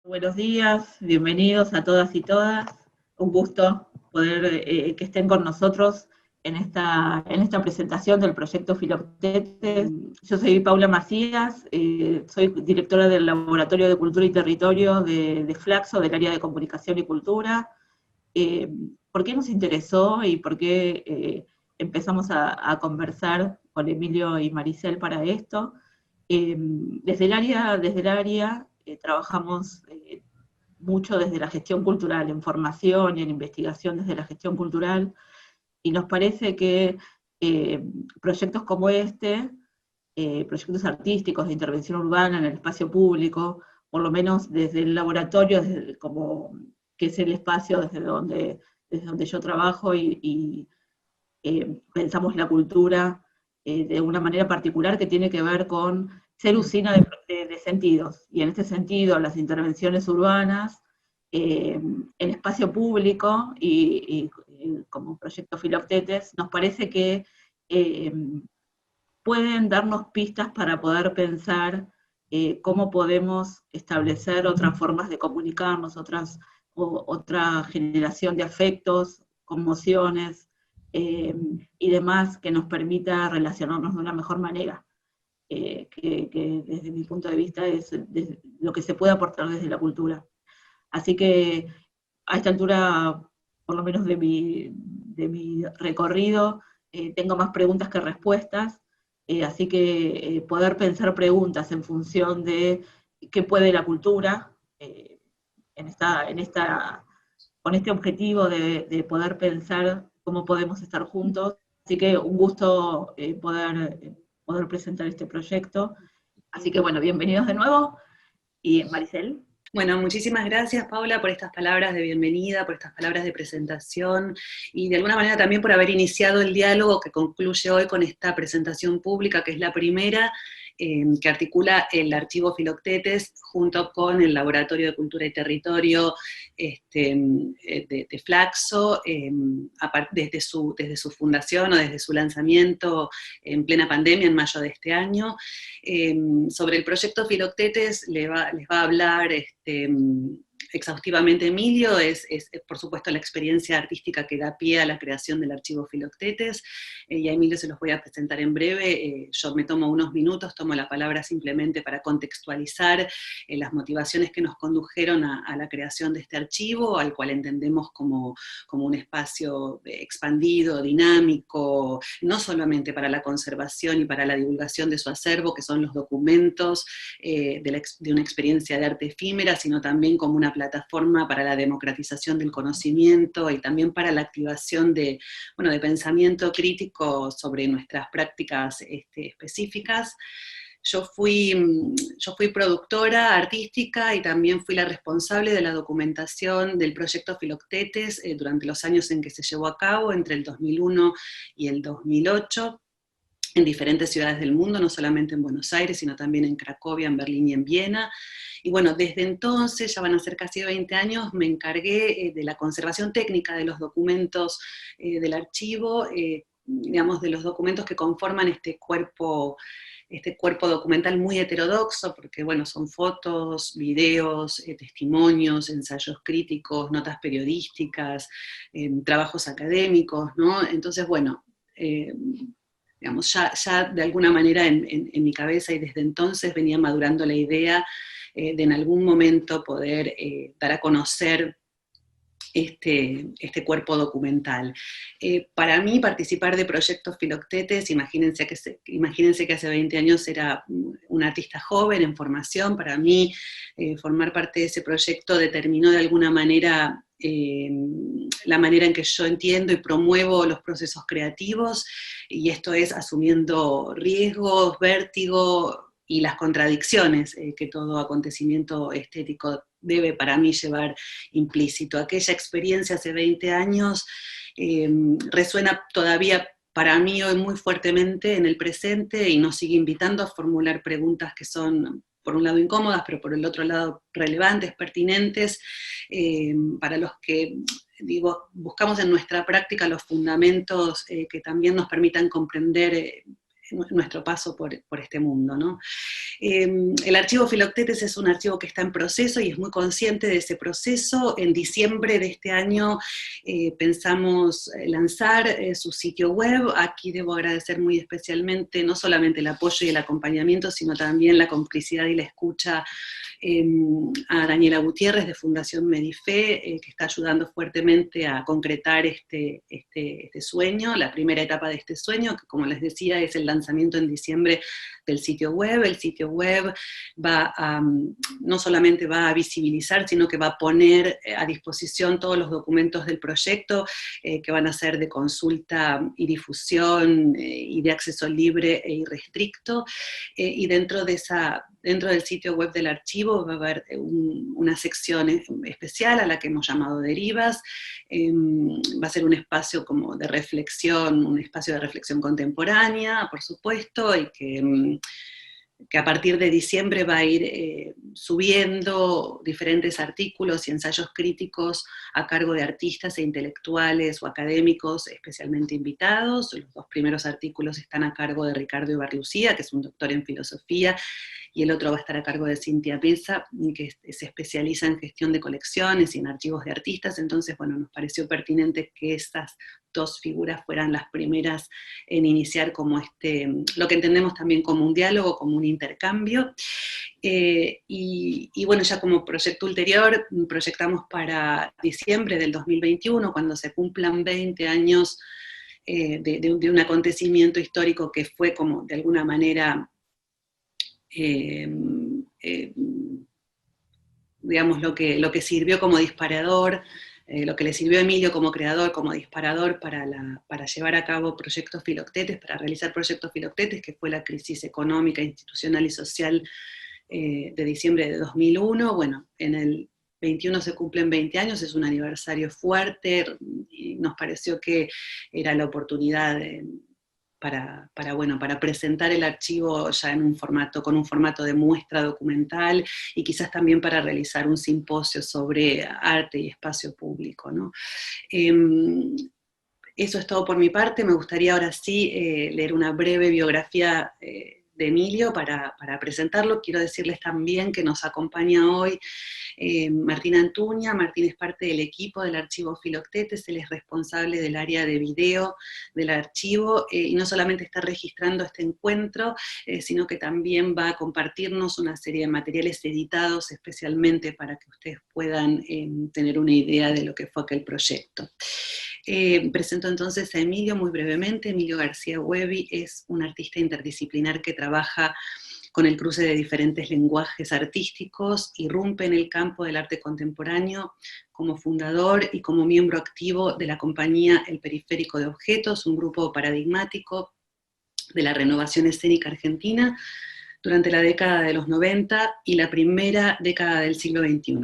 Buenos días, bienvenidos a todas y todas. Un gusto poder que estén con nosotros en esta presentación del proyecto Filoctetes. Yo soy Paula Macías, soy directora del Laboratorio de Cultura y Territorio de Flaxo, del área de Comunicación y Cultura. ¿Por qué nos interesó y por qué empezamos a conversar con Emilio y Maricel para esto? Desde el área trabajamos mucho desde la gestión cultural, en formación y en investigación desde la gestión cultural, y nos parece que proyectos como este, proyectos artísticos de intervención urbana en el espacio público, por lo menos desde el laboratorio, que es el espacio desde donde yo trabajo y pensamos la cultura de una manera particular que tiene que ver con ser usina de sentidos. Y en este sentido, las intervenciones urbanas en espacio público y como proyecto Filoctetes, nos parece que eh, pueden darnos pistas para poder pensar cómo podemos establecer otras formas de comunicarnos, otra generación de afectos, conmociones y demás que nos permita relacionarnos de una mejor manera, que desde mi punto de vista es lo que se puede aportar desde la cultura. Así que a esta altura, por lo menos de mi recorrido, tengo más preguntas que respuestas, así que poder pensar preguntas en función de qué puede la cultura, con este objetivo de poder pensar cómo podemos estar juntos. Así que un gusto poder presentar este proyecto. Así que bueno, bienvenidos de nuevo. Y Maricel. Bueno, muchísimas gracias, Paula, por estas palabras de bienvenida, por estas palabras de presentación y de alguna manera también por haber iniciado el diálogo que concluye hoy con esta presentación pública, que es la primera, que articula el Archivo Filoctetes junto con el Laboratorio de Cultura y Territorio de Flaxo, desde su fundación o desde su lanzamiento en plena pandemia en mayo de este año. Sobre el proyecto Filoctetes les va a hablar exhaustivamente Emilio, es por supuesto la experiencia artística que da pie a la creación del Archivo Filoctetes, y a Emilio se los voy a presentar en breve. Yo me tomo unos minutos, tomo la palabra simplemente para contextualizar las motivaciones que nos condujeron a la creación de este archivo, al cual entendemos como un espacio expandido, dinámico, no solamente para la conservación y para la divulgación de su acervo, que son los documentos de una experiencia de arte efímera, sino también como una plataforma para la democratización del conocimiento y también para la activación de pensamiento crítico sobre nuestras prácticas específicas. Yo fui productora artística y también fui la responsable de la documentación del proyecto Filoctetes durante los años en que se llevó a cabo, entre el 2001 y el 2008, en diferentes ciudades del mundo, no solamente en Buenos Aires, sino también en Cracovia, en Berlín y en Viena. Y bueno, desde entonces, ya van a ser casi 20 años, me encargué de la conservación técnica de los documentos del archivo, digamos, de los documentos que conforman este cuerpo documental muy heterodoxo, porque bueno, son fotos, videos, testimonios, ensayos críticos, notas periodísticas, trabajos académicos, ¿no? Entonces, bueno, digamos, ya de alguna manera en mi cabeza y desde entonces venía madurando la idea de en algún momento poder dar a conocer este cuerpo documental. Para mí participar de proyectos Filoctetes, imagínense que hace 20 años era un artista joven en formación. Para mí formar parte de ese proyecto determinó de alguna manera la manera en que yo entiendo y promuevo los procesos creativos, y esto es asumiendo riesgos, vértigo y las contradicciones que todo acontecimiento estético debe para mí llevar implícito. Aquella experiencia hace 20 años resuena todavía para mí hoy muy fuertemente en el presente y nos sigue invitando a formular preguntas que son, por un lado incómodas, pero por el otro lado relevantes, pertinentes, para los que, buscamos en nuestra práctica los fundamentos que también nos permitan comprender nuestro paso por este mundo, ¿no? El archivo Filoctetes es un archivo que está en proceso y es muy consciente de ese proceso. En diciembre de este año pensamos lanzar su sitio web. Aquí debo agradecer muy especialmente no solamente el apoyo y el acompañamiento, sino también la complicidad y la escucha a Daniela Gutiérrez de Fundación Medife, que está ayudando fuertemente a concretar este sueño, la primera etapa de este sueño, que como les decía es el lanzamiento en diciembre del sitio web. El sitio web no solamente va a visibilizar, sino que va a poner a disposición todos los documentos del proyecto que van a ser de consulta y difusión y de acceso libre e irrestricto, y dentro del sitio web del archivo va a haber una sección especial a la que hemos llamado Derivas. Va a ser un espacio como de reflexión, un espacio de reflexión contemporánea, por supuesto, y que a partir de diciembre va a ir subiendo diferentes artículos y ensayos críticos a cargo de artistas e intelectuales o académicos especialmente invitados. Los 2 primeros artículos están a cargo de Ricardo Ibarlucía, que es un doctor en filosofía, y el otro va a estar a cargo de Cintia Pesa, que se especializa en gestión de colecciones y en archivos de artistas. Entonces, bueno, nos pareció pertinente que estas 2 figuras fueran las primeras en iniciar como lo que entendemos también como un diálogo, como un intercambio. Y bueno, ya como proyecto ulterior, proyectamos para diciembre del 2021, cuando se cumplan 20 años de un acontecimiento histórico que fue como de alguna manera digamos, lo que sirvió como disparador, lo que le sirvió a Emilio como creador, como disparador para llevar a cabo proyectos Filoctetes, para realizar proyectos Filoctetes, que fue la crisis económica, institucional y social de diciembre de 2001. Bueno, en el 21 se cumplen 20 años, es un aniversario fuerte, y nos pareció que era la oportunidad para presentar el archivo ya con un formato de muestra documental, y quizás también para realizar un simposio sobre arte y espacio público, ¿no? Eso es todo por mi parte. Me gustaría ahora sí leer una breve biografía de Emilio para presentarlo. Quiero decirles también que nos acompaña hoy Martín Antuña. Martín es parte del equipo del archivo Filoctetes, él es responsable del área de video del archivo, y no solamente está registrando este encuentro, sino que también va a compartirnos una serie de materiales editados especialmente para que ustedes puedan tener una idea de lo que fue aquel proyecto. Presento entonces a Emilio muy brevemente. Emilio García Huevi es un artista interdisciplinar que trabaja con el cruce de diferentes lenguajes artísticos, irrumpe en el campo del arte contemporáneo como fundador y como miembro activo de la compañía El Periférico de Objetos, un grupo paradigmático de la renovación escénica argentina durante la década de los 90 y la primera década del siglo XXI.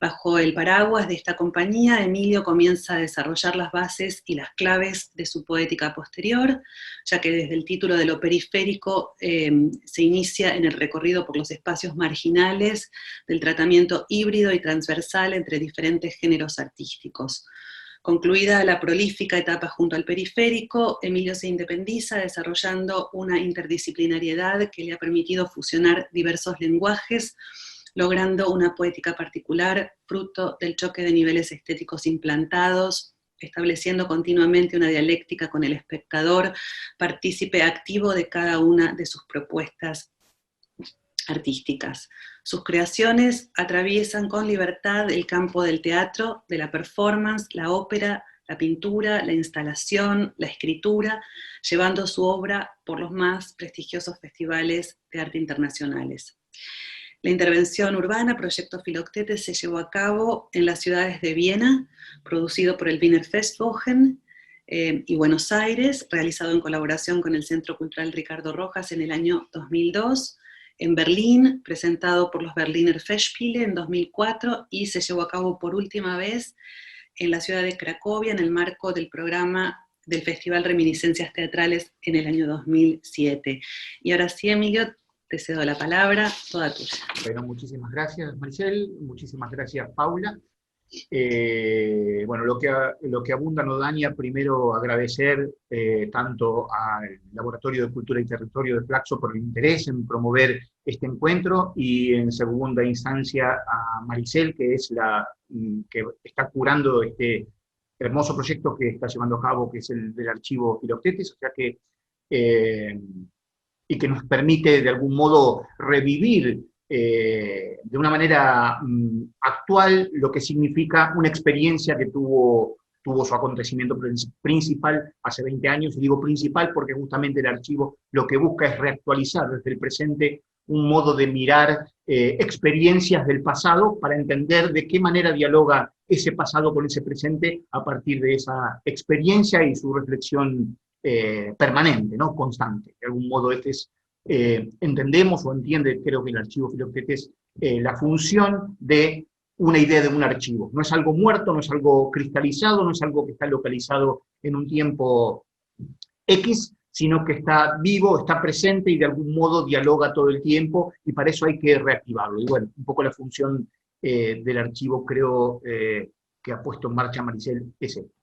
Bajo el paraguas de esta compañía, Emilio comienza a desarrollar las bases y las claves de su poética posterior, ya que desde el título de Lo Periférico se inicia en el recorrido por los espacios marginales del tratamiento híbrido y transversal entre diferentes géneros artísticos. Concluida la prolífica etapa junto al Periférico, Emilio se independiza desarrollando una interdisciplinariedad que le ha permitido fusionar diversos lenguajes, logrando una poética particular, fruto del choque de niveles estéticos implantados, estableciendo continuamente una dialéctica con el espectador, partícipe activo de cada una de sus propuestas artísticas. Sus creaciones atraviesan con libertad el campo del teatro, de la performance, la ópera, la pintura, la instalación, la escritura, llevando su obra por los más prestigiosos festivales de arte internacionales. La intervención urbana, Proyecto Filoctetes, se llevó a cabo en las ciudades de Viena, producido por el Wiener Festwochen, y Buenos Aires, realizado en colaboración con el Centro Cultural Ricardo Rojas en el año 2002, en Berlín, presentado por los Berliner Festspiele en 2004, y se llevó a cabo por última vez en la ciudad de Cracovia, en el marco del programa del Festival Reminiscencias Teatrales en el año 2007. Y ahora sí, Emilio, te cedo la palabra, toda tuya. Bueno, muchísimas gracias, Maricel, muchísimas gracias, Paula. Bueno, lo que abunda no daña, primero agradecer tanto al Laboratorio de Cultura y Territorio de Flaxo por el interés en promover este encuentro, y en segunda instancia a Maricel, que es la que está curando este hermoso proyecto que está llevando a cabo, que es el del archivo Filoctetes, o sea que, y que nos permite de algún modo revivir de una manera actual lo que significa una experiencia que tuvo su acontecimiento principal hace 20 años, y digo principal porque justamente el archivo lo que busca es reactualizar desde el presente un modo de mirar experiencias del pasado para entender de qué manera dialoga ese pasado con ese presente a partir de esa experiencia y su reflexión permanente, ¿no? Constante. De algún modo entendemos o entiende, creo que el archivo Filoctetes, la función de una idea de un archivo. No es algo muerto, no es algo cristalizado, no es algo que está localizado en un tiempo X, sino que está vivo, está presente y de algún modo dialoga todo el tiempo, y para eso hay que reactivarlo. Y bueno, un poco la función del archivo, creo, que ha puesto en marcha Maricel es esta.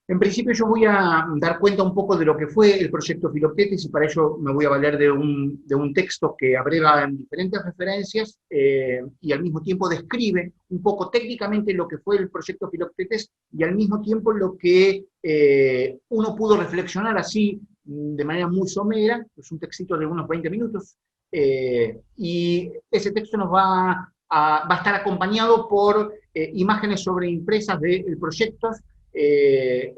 En principio yo voy a dar cuenta un poco de lo que fue el proyecto Filoctetes, y para ello me voy a valer de un texto que abreva en diferentes referencias y al mismo tiempo describe un poco técnicamente lo que fue el proyecto Filoctetes, y al mismo tiempo lo que uno pudo reflexionar así de manera muy somera. Es un textito de unos 20 minutos, y ese texto nos va a estar acompañado por imágenes sobreimpresas del proyecto, que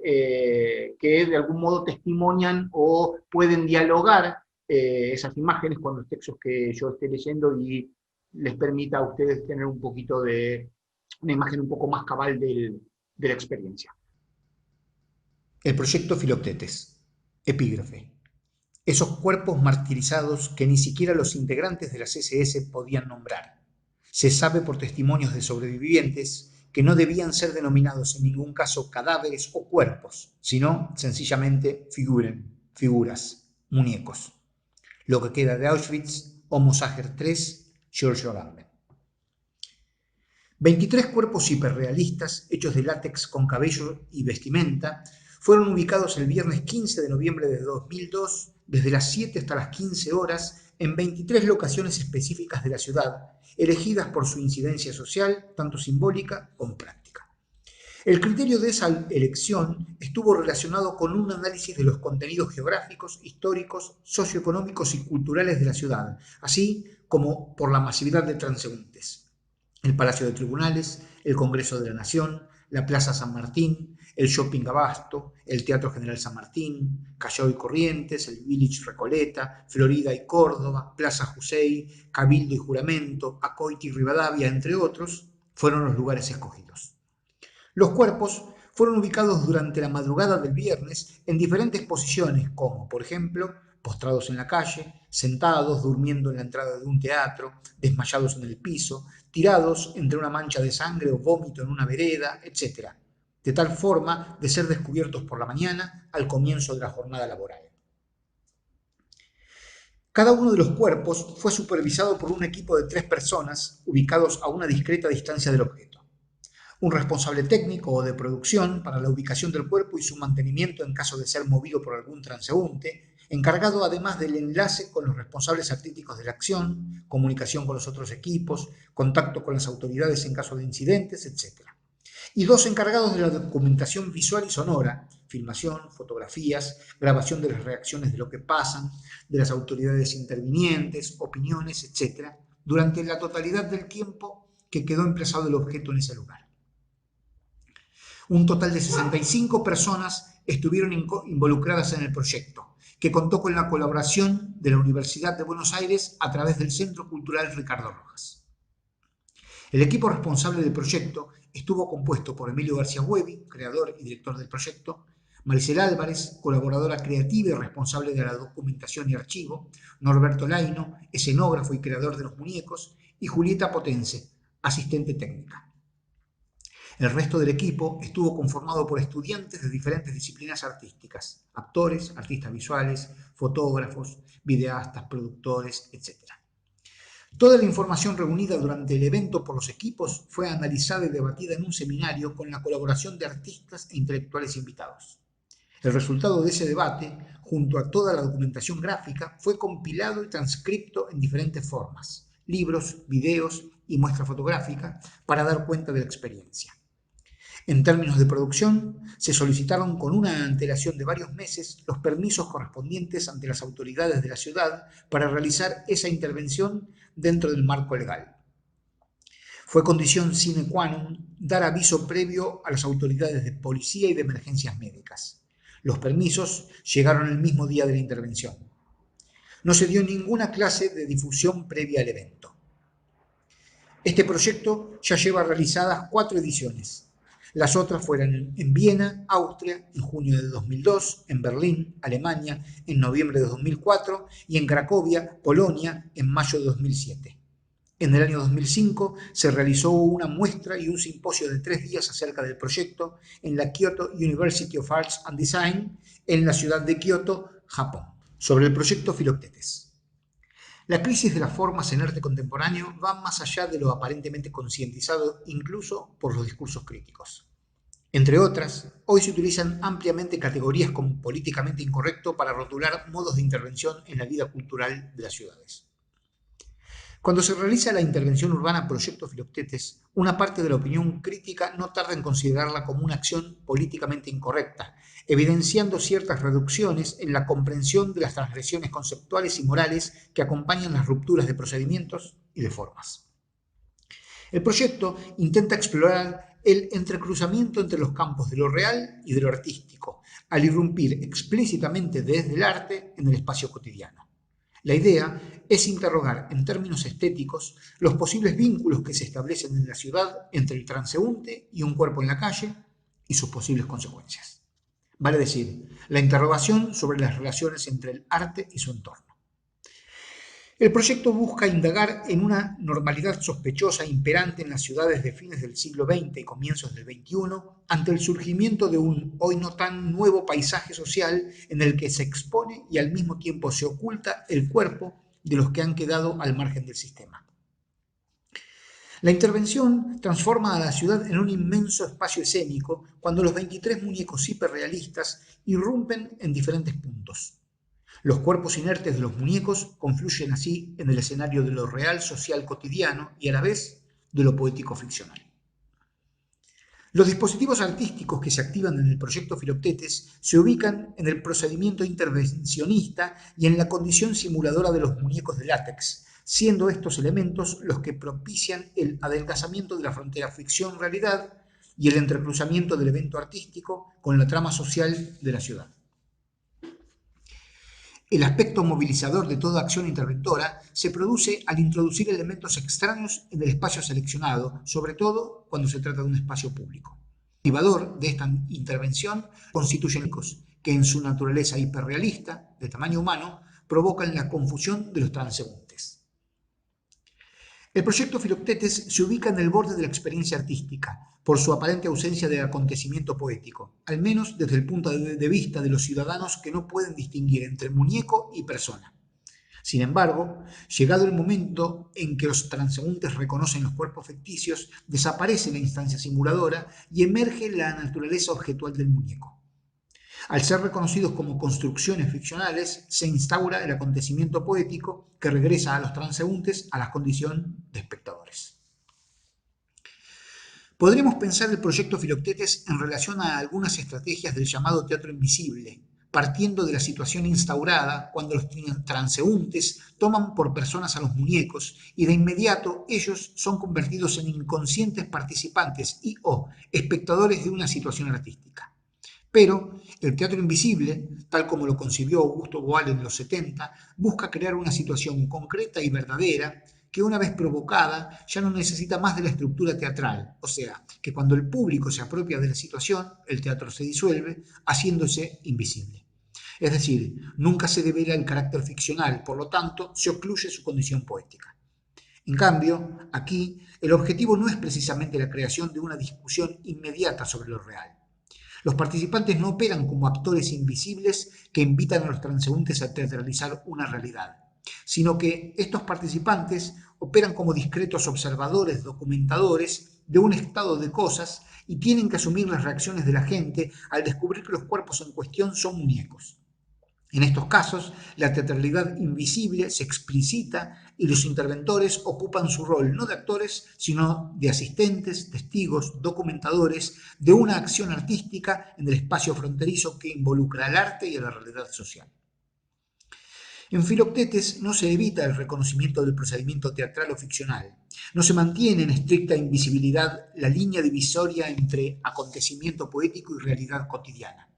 de algún modo testimonian o pueden dialogar esas imágenes con los textos que yo esté leyendo, y les permita a ustedes tener un poquito de una imagen un poco más cabal de la experiencia. El proyecto Filoctetes. Epígrafe. Esos cuerpos martirizados que ni siquiera los integrantes de las SS podían nombrar. Se sabe por testimonios de sobrevivientes que no debían ser denominados en ningún caso cadáveres o cuerpos, sino sencillamente figuras, muñecos. Lo que queda de Auschwitz, Homo Sager III, Giorgio Agamben. 23 cuerpos hiperrealistas, hechos de látex con cabello y vestimenta, fueron ubicados el viernes 15 de noviembre de 2002, desde las 7 hasta las 15 horas, en 23 locaciones específicas de la ciudad, elegidas por su incidencia social, tanto simbólica como práctica. El criterio de esa elección estuvo relacionado con un análisis de los contenidos geográficos, históricos, socioeconómicos y culturales de la ciudad, así como por la masividad de transeúntes. El Palacio de Tribunales, el Congreso de la Nación, la Plaza San Martín, el Shopping Abasto, el Teatro General San Martín, Callao y Corrientes, el Village Recoleta, Florida y Córdoba, Plaza Jusey, Cabildo y Juramento, Acoite y Rivadavia, entre otros, fueron los lugares escogidos. Los cuerpos fueron ubicados durante la madrugada del viernes en diferentes posiciones, como, por ejemplo, postrados en la calle, sentados, durmiendo en la entrada de un teatro, desmayados en el piso, tirados entre una mancha de sangre o vómito en una vereda, etc., de tal forma de ser descubiertos por la mañana al comienzo de la jornada laboral. Cada uno de los cuerpos fue supervisado por un equipo de 3 personas ubicados a una discreta distancia del objeto. Un responsable técnico o de producción para la ubicación del cuerpo y su mantenimiento en caso de ser movido por algún transeúnte, encargado además del enlace con los responsables artísticos de la acción, comunicación con los otros equipos, contacto con las autoridades en caso de incidentes, etc. Y 2 encargados de la documentación visual y sonora, filmación, fotografías, grabación de las reacciones de lo que pasan, de las autoridades intervinientes, opiniones, etc., durante la totalidad del tiempo que quedó emplazado el objeto en ese lugar. Un total de 65 personas estuvieron involucradas en el proyecto, que contó con la colaboración de la Universidad de Buenos Aires a través del Centro Cultural Ricardo Rojas. El equipo responsable del proyecto estuvo compuesto por Emilio García Huevi, creador y director del proyecto, Maricel Álvarez, colaboradora creativa y responsable de la documentación y archivo, Norberto Laino, escenógrafo y creador de los muñecos, y Julieta Potense, asistente técnica. El resto del equipo estuvo conformado por estudiantes de diferentes disciplinas artísticas, actores, artistas visuales, fotógrafos, videastas, productores, etc. Toda la información reunida durante el evento por los equipos fue analizada y debatida en un seminario con la colaboración de artistas e intelectuales invitados. El resultado de ese debate, junto a toda la documentación gráfica, fue compilado y transcripto en diferentes formas: libros, videos y muestra fotográfica, para dar cuenta de la experiencia. En términos de producción, se solicitaron con una antelación de varios meses los permisos correspondientes ante las autoridades de la ciudad para realizar esa intervención dentro del marco legal. Fue condición sine qua non dar aviso previo a las autoridades de policía y de emergencias médicas. Los permisos llegaron el mismo día de la intervención. No se dio ninguna clase de difusión previa al evento. Este proyecto ya lleva realizadas 4 ediciones. Las otras fueron en Viena, Austria, en junio de 2002, en Berlín, Alemania, en noviembre de 2004 y en Cracovia, Polonia, en mayo de 2007. En el año 2005 se realizó una muestra y un simposio de 3 días acerca del proyecto en la Kyoto University of Arts and Design, en la ciudad de Kioto, Japón, sobre el proyecto Filoctetes. La crisis de las formas en arte contemporáneo va más allá de lo aparentemente concientizado, incluso por los discursos críticos. Entre otras, hoy se utilizan ampliamente categorías como políticamente incorrecto para rotular modos de intervención en la vida cultural de las ciudades. Cuando se realiza la intervención urbana Proyecto Filoctetes, una parte de la opinión crítica no tarda en considerarla como una acción políticamente incorrecta, evidenciando ciertas reducciones en la comprensión de las transgresiones conceptuales y morales que acompañan las rupturas de procedimientos y de formas. El proyecto intenta explorar el entrecruzamiento entre los campos de lo real y de lo artístico, al irrumpir explícitamente desde el arte en el espacio cotidiano. La idea es interrogar en términos estéticos los posibles vínculos que se establecen en la ciudad entre el transeúnte y un cuerpo en la calle y sus posibles consecuencias. Vale decir, la interrogación sobre las relaciones entre el arte y su entorno. El proyecto busca indagar en una normalidad sospechosa imperante en las ciudades de fines del siglo XX y comienzos del XXI ante el surgimiento de un hoy no tan nuevo paisaje social en el que se expone y al mismo tiempo se oculta el cuerpo de los que han quedado al margen del sistema. La intervención transforma a la ciudad en un inmenso espacio escénico cuando los 23 muñecos hiperrealistas irrumpen en diferentes puntos. Los cuerpos inertes de los muñecos confluyen así en el escenario de lo real social cotidiano y a la vez de lo poético ficcional. Los dispositivos artísticos que se activan en el proyecto Filoctetes se ubican en el procedimiento intervencionista y en la condición simuladora de los muñecos de látex, siendo estos elementos los que propician el adelgazamiento de la frontera ficción-realidad y el entrecruzamiento del evento artístico con la trama social de la ciudad. El aspecto movilizador de toda acción interventora se produce al introducir elementos extraños en el espacio seleccionado, sobre todo cuando se trata de un espacio público. El motivador de esta intervención constituyen ecos que en su naturaleza hiperrealista, de tamaño humano, provocan la confusión de los transeúntes. El proyecto Filoctetes se ubica en el borde de la experiencia artística, por su aparente ausencia de acontecimiento poético, al menos desde el punto de vista de los ciudadanos que no pueden distinguir entre muñeco y persona. Sin embargo, llegado el momento en que los transeúntes reconocen los cuerpos ficticios, desaparece la instancia simuladora y emerge la naturaleza objetual del muñeco. Al ser reconocidos como construcciones ficcionales, se instaura el acontecimiento poético que regresa a los transeúntes a la condición de espectadores. Podremos pensar el proyecto Filoctetes en relación a algunas estrategias del llamado teatro invisible, partiendo de la situación instaurada cuando los transeúntes toman por personas a los muñecos y de inmediato ellos son convertidos en inconscientes participantes y o espectadores de una situación artística. Pero el teatro invisible, tal como lo concibió Augusto Boal en los 70, busca crear una situación concreta y verdadera que una vez provocada ya no necesita más de la estructura teatral, o sea, que cuando el público se apropia de la situación, el teatro se disuelve, haciéndose invisible. Es decir, nunca se devela el carácter ficcional, por lo tanto, se ocluye su condición poética. En cambio, aquí, el objetivo no es precisamente la creación de una discusión inmediata sobre lo real. Los participantes no operan como actores invisibles que invitan a los transeúntes a teatralizar una realidad. sino que estos participantes operan como discretos observadores, documentadores de un estado de cosas y tienen que asumir las reacciones de la gente al descubrir que los cuerpos en cuestión son muñecos. En estos casos, la teatralidad invisible se explicita y los interventores ocupan su rol no de actores, sino de asistentes, testigos, documentadores de una acción artística en el espacio fronterizo que involucra al arte y a la realidad social. En Filoctetes no se evita el reconocimiento del procedimiento teatral o ficcional. No se mantiene en estricta invisibilidad la línea divisoria entre acontecimiento poético y realidad cotidiana.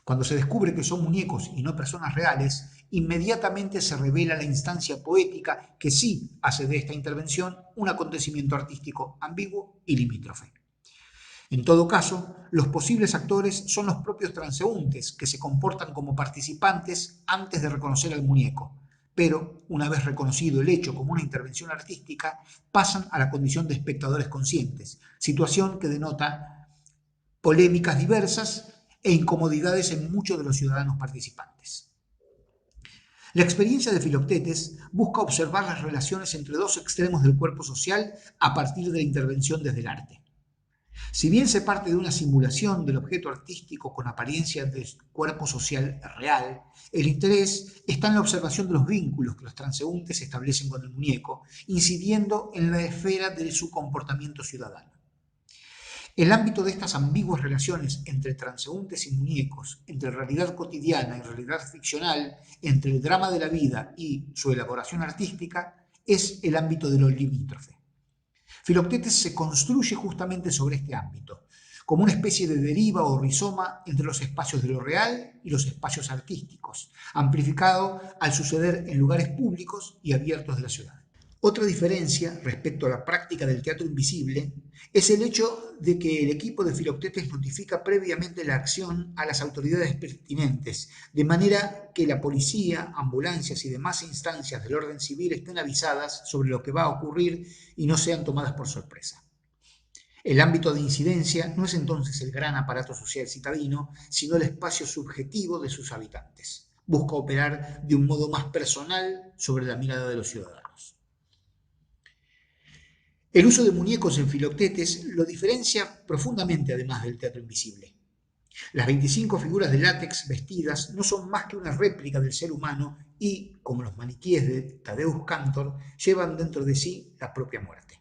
Cuando se descubre que son muñecos y no personas reales, inmediatamente se revela la instancia poética que sí hace de esta intervención un acontecimiento artístico ambiguo y limítrofe. En todo caso, los posibles actores son los propios transeúntes que se comportan como participantes antes de reconocer al muñeco, pero una vez reconocido el hecho como una intervención artística, pasan a la condición de espectadores conscientes, situación que denota polémicas diversas e incomodidades en muchos de los ciudadanos participantes. La experiencia de Filoctetes busca observar las relaciones entre dos extremos del cuerpo social a partir de la intervención desde el arte. Si bien se parte de una simulación del objeto artístico con apariencia de cuerpo social real, el interés está en la observación de los vínculos que los transeúntes establecen con el muñeco, incidiendo en la esfera de su comportamiento ciudadano. El ámbito de estas ambiguas relaciones entre transeúntes y muñecos, entre realidad cotidiana y realidad ficcional, entre el drama de la vida y su elaboración artística, es el ámbito de lo limítrofe. Filoctetes se construye justamente sobre este ámbito, como una especie de deriva o rizoma entre los espacios de lo real y los espacios artísticos, amplificado al suceder en lugares públicos y abiertos de la ciudad. Otra diferencia respecto a la práctica del teatro invisible es el hecho de que el equipo de Filoctetes notifica previamente la acción a las autoridades pertinentes, de manera que la policía, ambulancias y demás instancias del orden civil estén avisadas sobre lo que va a ocurrir y no sean tomadas por sorpresa. El ámbito de incidencia no es entonces el gran aparato social citadino, sino el espacio subjetivo de sus habitantes. Busca operar de un modo más personal sobre la mirada de los ciudadanos. El uso de muñecos en Filoctetes lo diferencia profundamente además del teatro invisible. Las 25 figuras de látex vestidas no son más que una réplica del ser humano y, como los maniquíes de Tadeusz Kantor, llevan dentro de sí la propia muerte.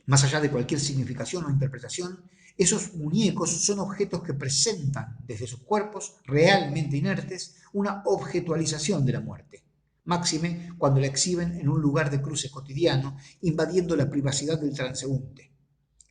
Más allá de cualquier significación o interpretación, esos muñecos son objetos que presentan desde sus cuerpos realmente inertes una objetualización de la muerte. Máxime cuando la exhiben en un lugar de cruce cotidiano, invadiendo la privacidad del transeúnte.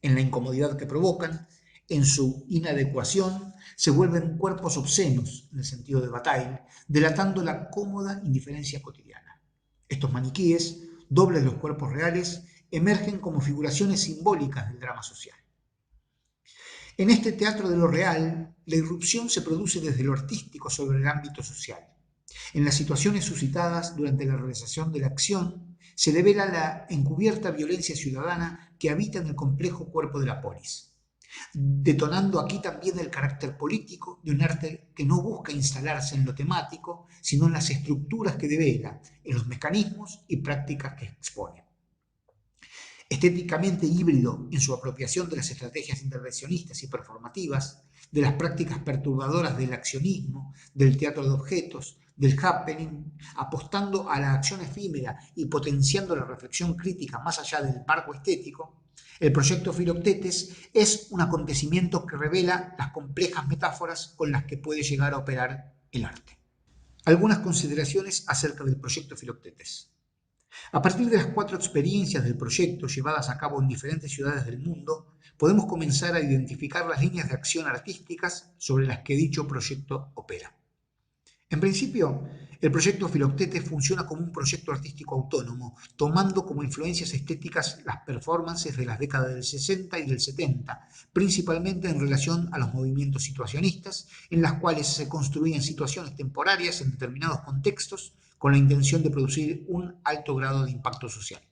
En la incomodidad que provocan, en su inadecuación, se vuelven cuerpos obscenos, en el sentido de Bataille, delatando la cómoda indiferencia cotidiana. Estos maniquíes, dobles de los cuerpos reales, emergen como figuraciones simbólicas del drama social. En este teatro de lo real, la irrupción se produce desde lo artístico sobre el ámbito social. En las situaciones suscitadas durante la realización de la acción, se devela la encubierta violencia ciudadana que habita en el complejo cuerpo de la polis, detonando aquí también el carácter político de un arte que no busca instalarse en lo temático, sino en las estructuras que devela, en los mecanismos y prácticas que expone. Estéticamente híbrido en su apropiación de las estrategias intervencionistas y performativas, de las prácticas perturbadoras del accionismo, del teatro de objetos, del happening, apostando a la acción efímera y potenciando la reflexión crítica más allá del marco estético, el proyecto Filoctetes es un acontecimiento que revela las complejas metáforas con las que puede llegar a operar el arte. Algunas consideraciones acerca del proyecto Filoctetes. A partir de las 4 experiencias del proyecto llevadas a cabo en diferentes ciudades del mundo, podemos comenzar a identificar las líneas de acción artísticas sobre las que dicho proyecto opera. En principio, el proyecto Filoctetes funciona como un proyecto artístico autónomo, tomando como influencias estéticas las performances de las décadas del 60 y del 70, principalmente en relación a los movimientos situacionistas, en las cuales se construían situaciones temporarias en determinados contextos con la intención de producir un alto grado de impacto social.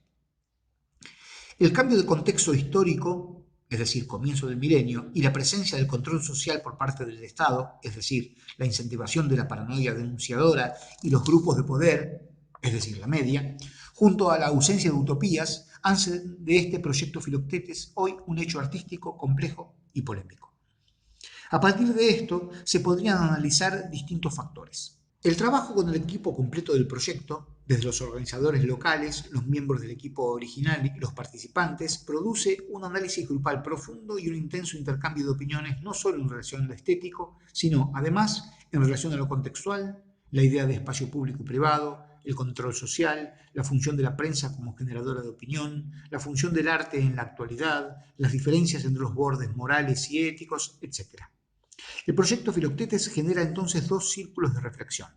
El cambio de contexto histórico, es decir, comienzo del milenio, y la presencia del control social por parte del Estado, es decir, la incentivación de la paranoia denunciadora y los grupos de poder, es decir, la media, junto a la ausencia de utopías, hacen de este proyecto Filoctetes hoy un hecho artístico complejo y polémico. A partir de esto, se podrían analizar distintos factores. El trabajo con el equipo completo del proyecto, desde los organizadores locales, los miembros del equipo original y los participantes, produce un análisis grupal profundo y un intenso intercambio de opiniones, no solo en relación a lo estético, sino además en relación a lo contextual, la idea de espacio público y privado, el control social, la función de la prensa como generadora de opinión, la función del arte en la actualidad, las diferencias entre los bordes morales y éticos, etc. El proyecto Filoctetes genera entonces dos círculos de reflexión.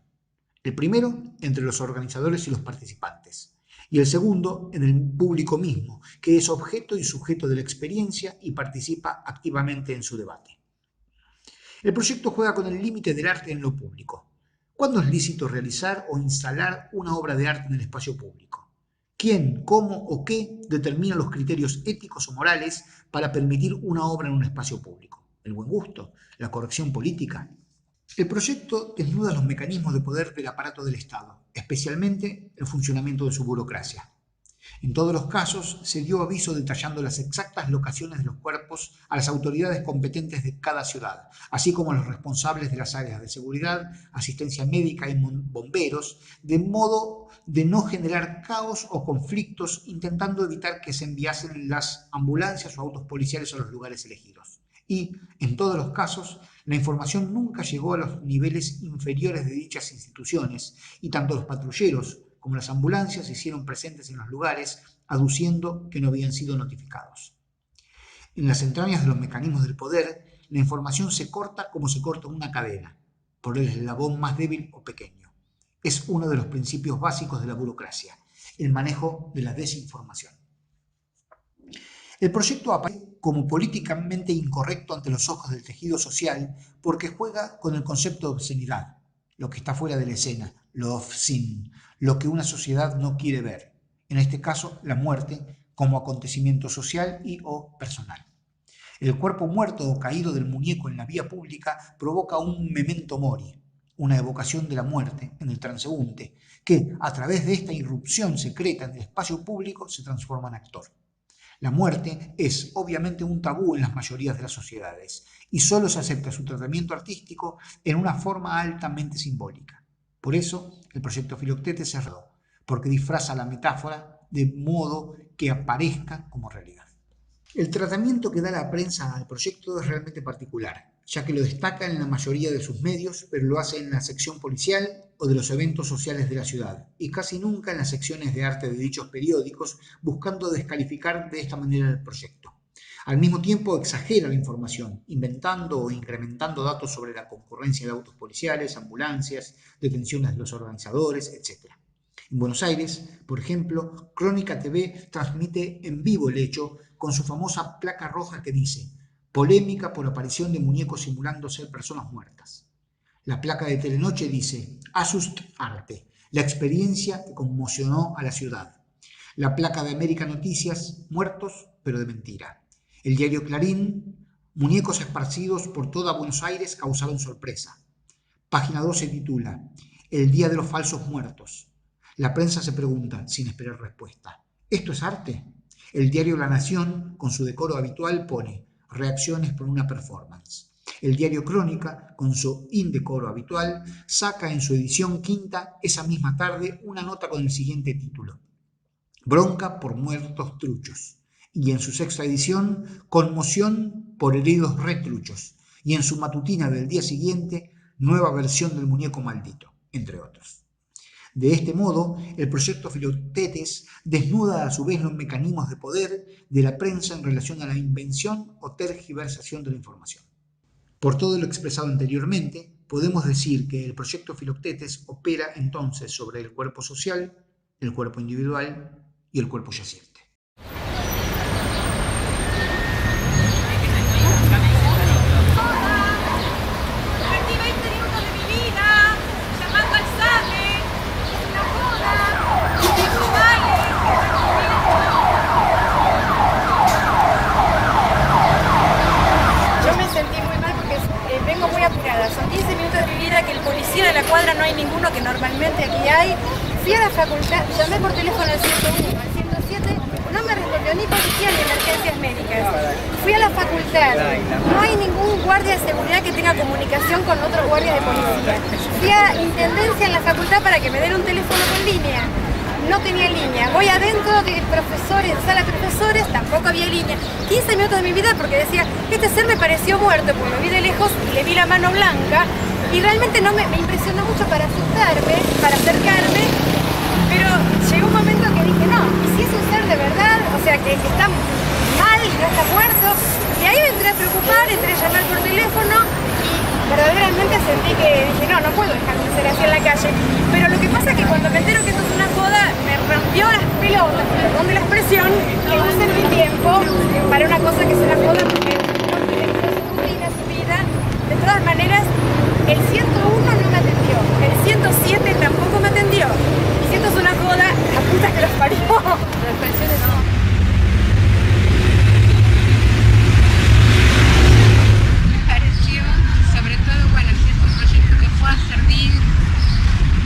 El primero entre los organizadores y los participantes, y el segundo en el público mismo, que es objeto y sujeto de la experiencia y participa activamente en su debate. El proyecto juega con el límite del arte en lo público. ¿Cuándo es lícito realizar o instalar una obra de arte en el espacio público? ¿Quién, cómo o qué determina los criterios éticos o morales para permitir una obra en un espacio público? ¿El buen gusto? ¿La corrección política? El proyecto desnuda los mecanismos de poder del aparato del Estado, especialmente el funcionamiento de su burocracia. En todos los casos se dio aviso detallando las exactas locaciones de los cuerpos a las autoridades competentes de cada ciudad, así como a los responsables de las áreas de seguridad, asistencia médica y bomberos, de modo de no generar caos o conflictos, intentando evitar que se enviasen las ambulancias o autos policiales a los lugares elegidos. Y, en todos los casos, la información nunca llegó a los niveles inferiores de dichas instituciones, y tanto los patrulleros como las ambulancias se hicieron presentes en los lugares, aduciendo que no habían sido notificados. En las entrañas de los mecanismos del poder, la información se corta como se corta una cadena, por el eslabón más débil o pequeño. Es uno de los principios básicos de la burocracia, el manejo de la desinformación. El proyecto aparece como políticamente incorrecto ante los ojos del tejido social porque juega con el concepto de obscenidad, lo que está fuera de la escena, lo obscene, lo que una sociedad no quiere ver, en este caso la muerte como acontecimiento social y o personal. El cuerpo muerto o caído del muñeco en la vía pública provoca un memento mori, una evocación de la muerte en el transeúnte, que a través de esta irrupción secreta en el espacio público se transforma en actor. La muerte es obviamente un tabú en las mayorías de las sociedades y solo se acepta su tratamiento artístico en una forma altamente simbólica. Por eso, el proyecto Filoctetes es raro, porque disfraza la metáfora de modo que aparezca como realidad. El tratamiento que da la prensa al proyecto es realmente particular, ya que lo destaca en la mayoría de sus medios, pero lo hace en la sección policial o de los eventos sociales de la ciudad, y casi nunca en las secciones de arte de dichos periódicos, buscando descalificar de esta manera el proyecto. Al mismo tiempo exagera la información, inventando o incrementando datos sobre la concurrencia de autos policiales, ambulancias, detenciones de los organizadores, etc. En Buenos Aires, por ejemplo, Crónica TV transmite en vivo el hecho con su famosa placa roja que dice: polémica por aparición de muñecos simulando ser personas muertas. La placa de Telenoche dice: Asust Arte, la experiencia que conmocionó a la ciudad. La placa de América Noticias: muertos, pero de mentira. El diario Clarín: muñecos esparcidos por toda Buenos Aires causaron sorpresa. Página 2 se titula: El día de los falsos muertos. La prensa se pregunta, sin esperar respuesta: ¿esto es arte? El diario La Nación, con su decoro habitual, pone: reacciones por una performance. El diario Crónica, con su indecoro habitual, saca en su edición quinta esa misma tarde una nota con el siguiente título: bronca por muertos truchos. Y en su sexta edición, conmoción por heridos retruchos. Y en su matutina del día siguiente, nueva versión del muñeco maldito, entre otros. De este modo, el proyecto Filoctetes desnuda a su vez los mecanismos de poder de la prensa en relación a la invención o tergiversación de la información. Por todo lo expresado anteriormente, podemos decir que el proyecto Filoctetes opera entonces sobre el cuerpo social, el cuerpo individual y el cuerpo yaciente. Son 15 minutos de mi vida que el policía de la cuadra no hay ninguno, que normalmente aquí hay. Fui a la facultad, llamé por teléfono al 101, al 107, no me respondió ni policía ni emergencias médicas. Fui a la facultad, no hay ningún guardia de seguridad que tenga comunicación con otros guardias de policía. Fui a intendencia en la facultad para que me den un teléfono con línea. No tenía línea. Voy adentro de profesores, sala de profesores, tampoco había línea. 15 minutos de mi vida porque decía, este ser me pareció muerto, porque lo vi de lejos y le vi la mano blanca. Y realmente no me impresionó mucho para asustarme, para acercarme, pero llegó un momento que dije, no, y si es un ser de verdad, o sea, que está mal y no está muerto. Y ahí me entré a preocupar, entré a llamar por teléfono y verdaderamente sentí que dije, no puedo dejar de ser así en la calle. Pero lo que pasa es que cuando me entero que esto es una joda, me rompió las pelotas, perdón de la expresión, que usen mi tiempo para una cosa que es una joda porque no tiene su rutina, su vida. De todas maneras, el 101 no me atendió, el 107 tampoco me atendió. Y si esto es una joda, la puta que los parió. Las pensiones no. Me pareció, sobre todo, bueno, si es un proyecto que pueda servir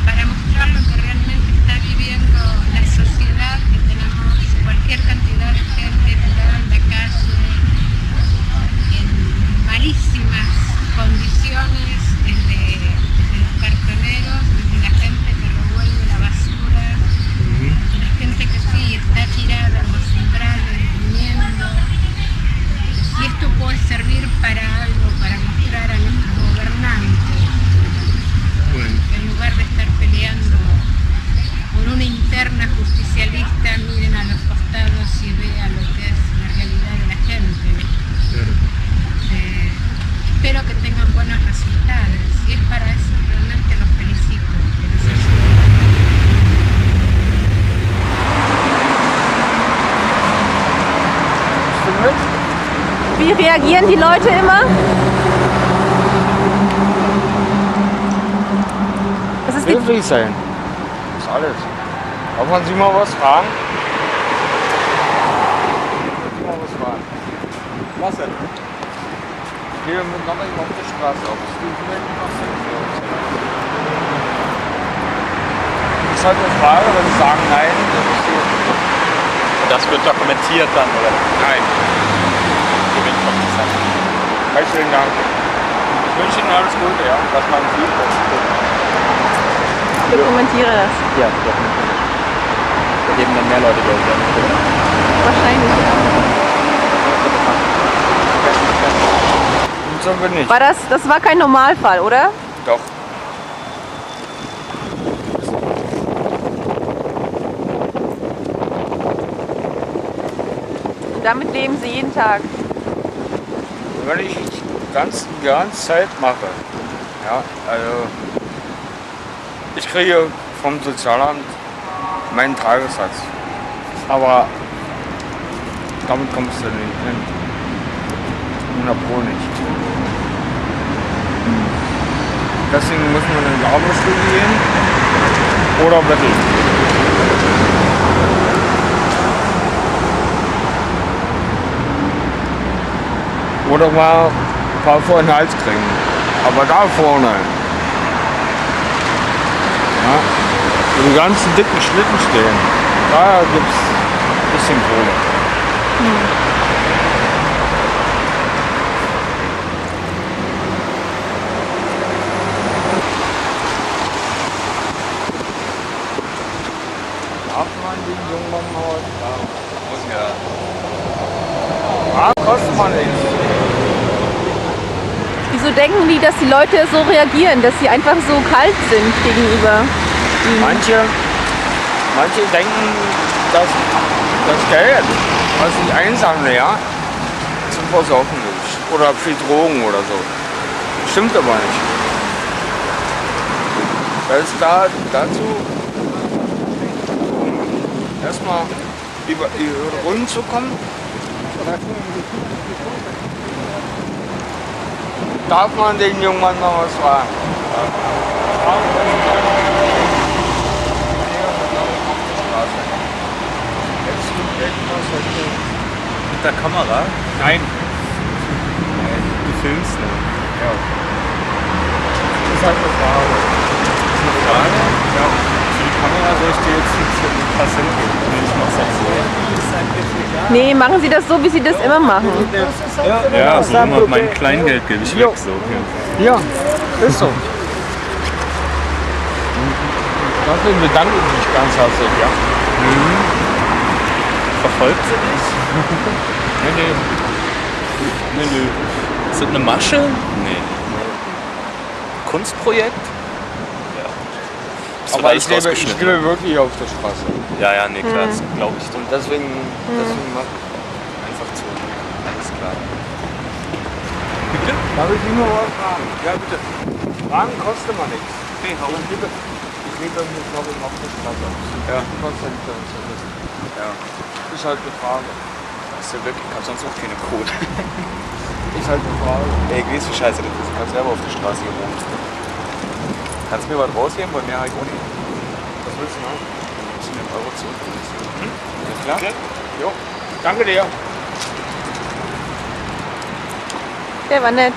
para mostrar lo que realmente está viviendo la sociedad, que tenemos cualquier cantidad de gente tirada en la calle, en malísimas condiciones, desde los cartoneros, desde la gente que revuelve la basura, la gente que sí está tirada en los umbrales, durmiendo. Si esto puede servir para algo, para mostrar a nuestros gobernantes, que en lugar de estar peleando por una interna justicialista, miren a los costados y vean lo que es la realidad de la gente. Espero que tengan buenos resultados. Si es para eso, realmente los felicito. Que los ayuden. Wie reagieren die Leute immer? Das ist Höflich sein. Das ist alles. Darf man Sie mal was fragen? Darf Sie mal was fragen? Was denn? Ich gehe mit Mama auf der Straße auf. Das ist vielleicht was denn für uns. Das ist halt eine Frage, wenn Sie sagen nein, dann ist die. Das wird dokumentiert dann, oder? Nein. Herzlichen Dank. Ich wünsche Ihnen alles Gute, ja. Was man sieht, das ist gut. Ich dokumentiere das. Ja, dokumentiert. Da geben dann mehr Leute Geld. Wahrscheinlich, ja. Und so bin ich. Das war kein Normalfall, oder? Doch. Und damit leben Sie jeden Tag. Wenn ich die ganze Zeit mache, ja, also ich kriege vom Sozialamt meinen Tagessatz, aber damit kommst du nicht hin. 100 Pro nicht. Deswegen muss man in die Arbeitsstelle gehen oder betteln. Oder mal ein paar vor den Hals kriegen. Aber da vorne, ja, wo die ganzen dicken Schlitten stehen, da gibt es ein bisschen Kohle. Darf man den jungen Mann mal was fragen? Muss ja. Ah, kostet man nichts. Wieso denken die, dass die Leute so reagieren, dass sie einfach so kalt sind gegenüber ihnen? Manche denken, dass das Geld, was ich einsammle, ja, zum Versaufen ist. Oder für Drogen oder so. Stimmt aber nicht. Das ist dazu, erstmal über die Runden zu kommen. Darf man den jungen Mann noch was fragen? Mit der Kamera? Nein. Du filmst, ne? Ja. Das ist halt eine Frage. Das ist eine Frage? Ja. Für die Kamera soll ich dir jetzt was hingeben? Ich mach's jetzt so. Nee, machen Sie das so, wie Sie das immer machen. Ja, so immer mein Kleingeld gebe ich weg. So. Ja, ist so. Dafür bedanke ich mich ganz herzlich, ja. Verfolgt sie dich? Nee. Ist das eine Masche? Nee. Kunstprojekt? Ja. Aber ich lebe wirklich auf der Straße. Ja, nee, klar, das glaube ich. Und deswegen mach ich einfach zu. Alles klar. Bitte? Darf ich dich nur was fragen? Ja, bitte. Fragen kostet man nichts. Okay, hau Ich lebe mit noch auf der Straße. Ja. Kostet nicht zu wissen. Ja. Ist halt eine Frage. Das ist ja wirklich, ich hab sonst auch keine Kohle. Ist halt eine Frage. Ey, wie scheiße das ist. Ich hab selber auf der Straße gewohnt. Kannst du mir was rausgeben? Weil mehr habe ich auch nicht. Was willst du noch? Ich muss mir einen Euro zurück. Alles klar? Okay. Jo. Danke dir. Der war nett.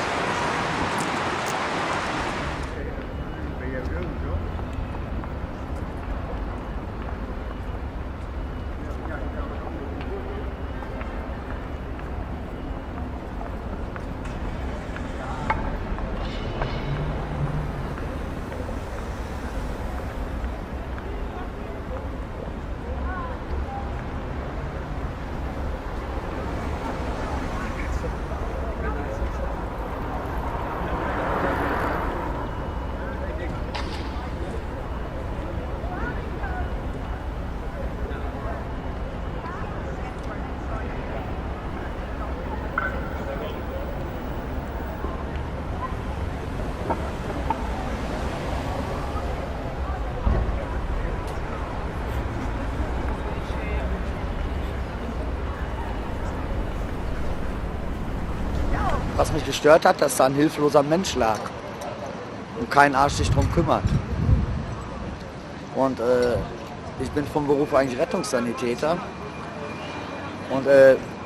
Was mich gestört hat, dass da ein hilfloser Mensch lag und kein Arsch sich drum kümmert. Und ich bin vom Beruf eigentlich Rettungssanitäter und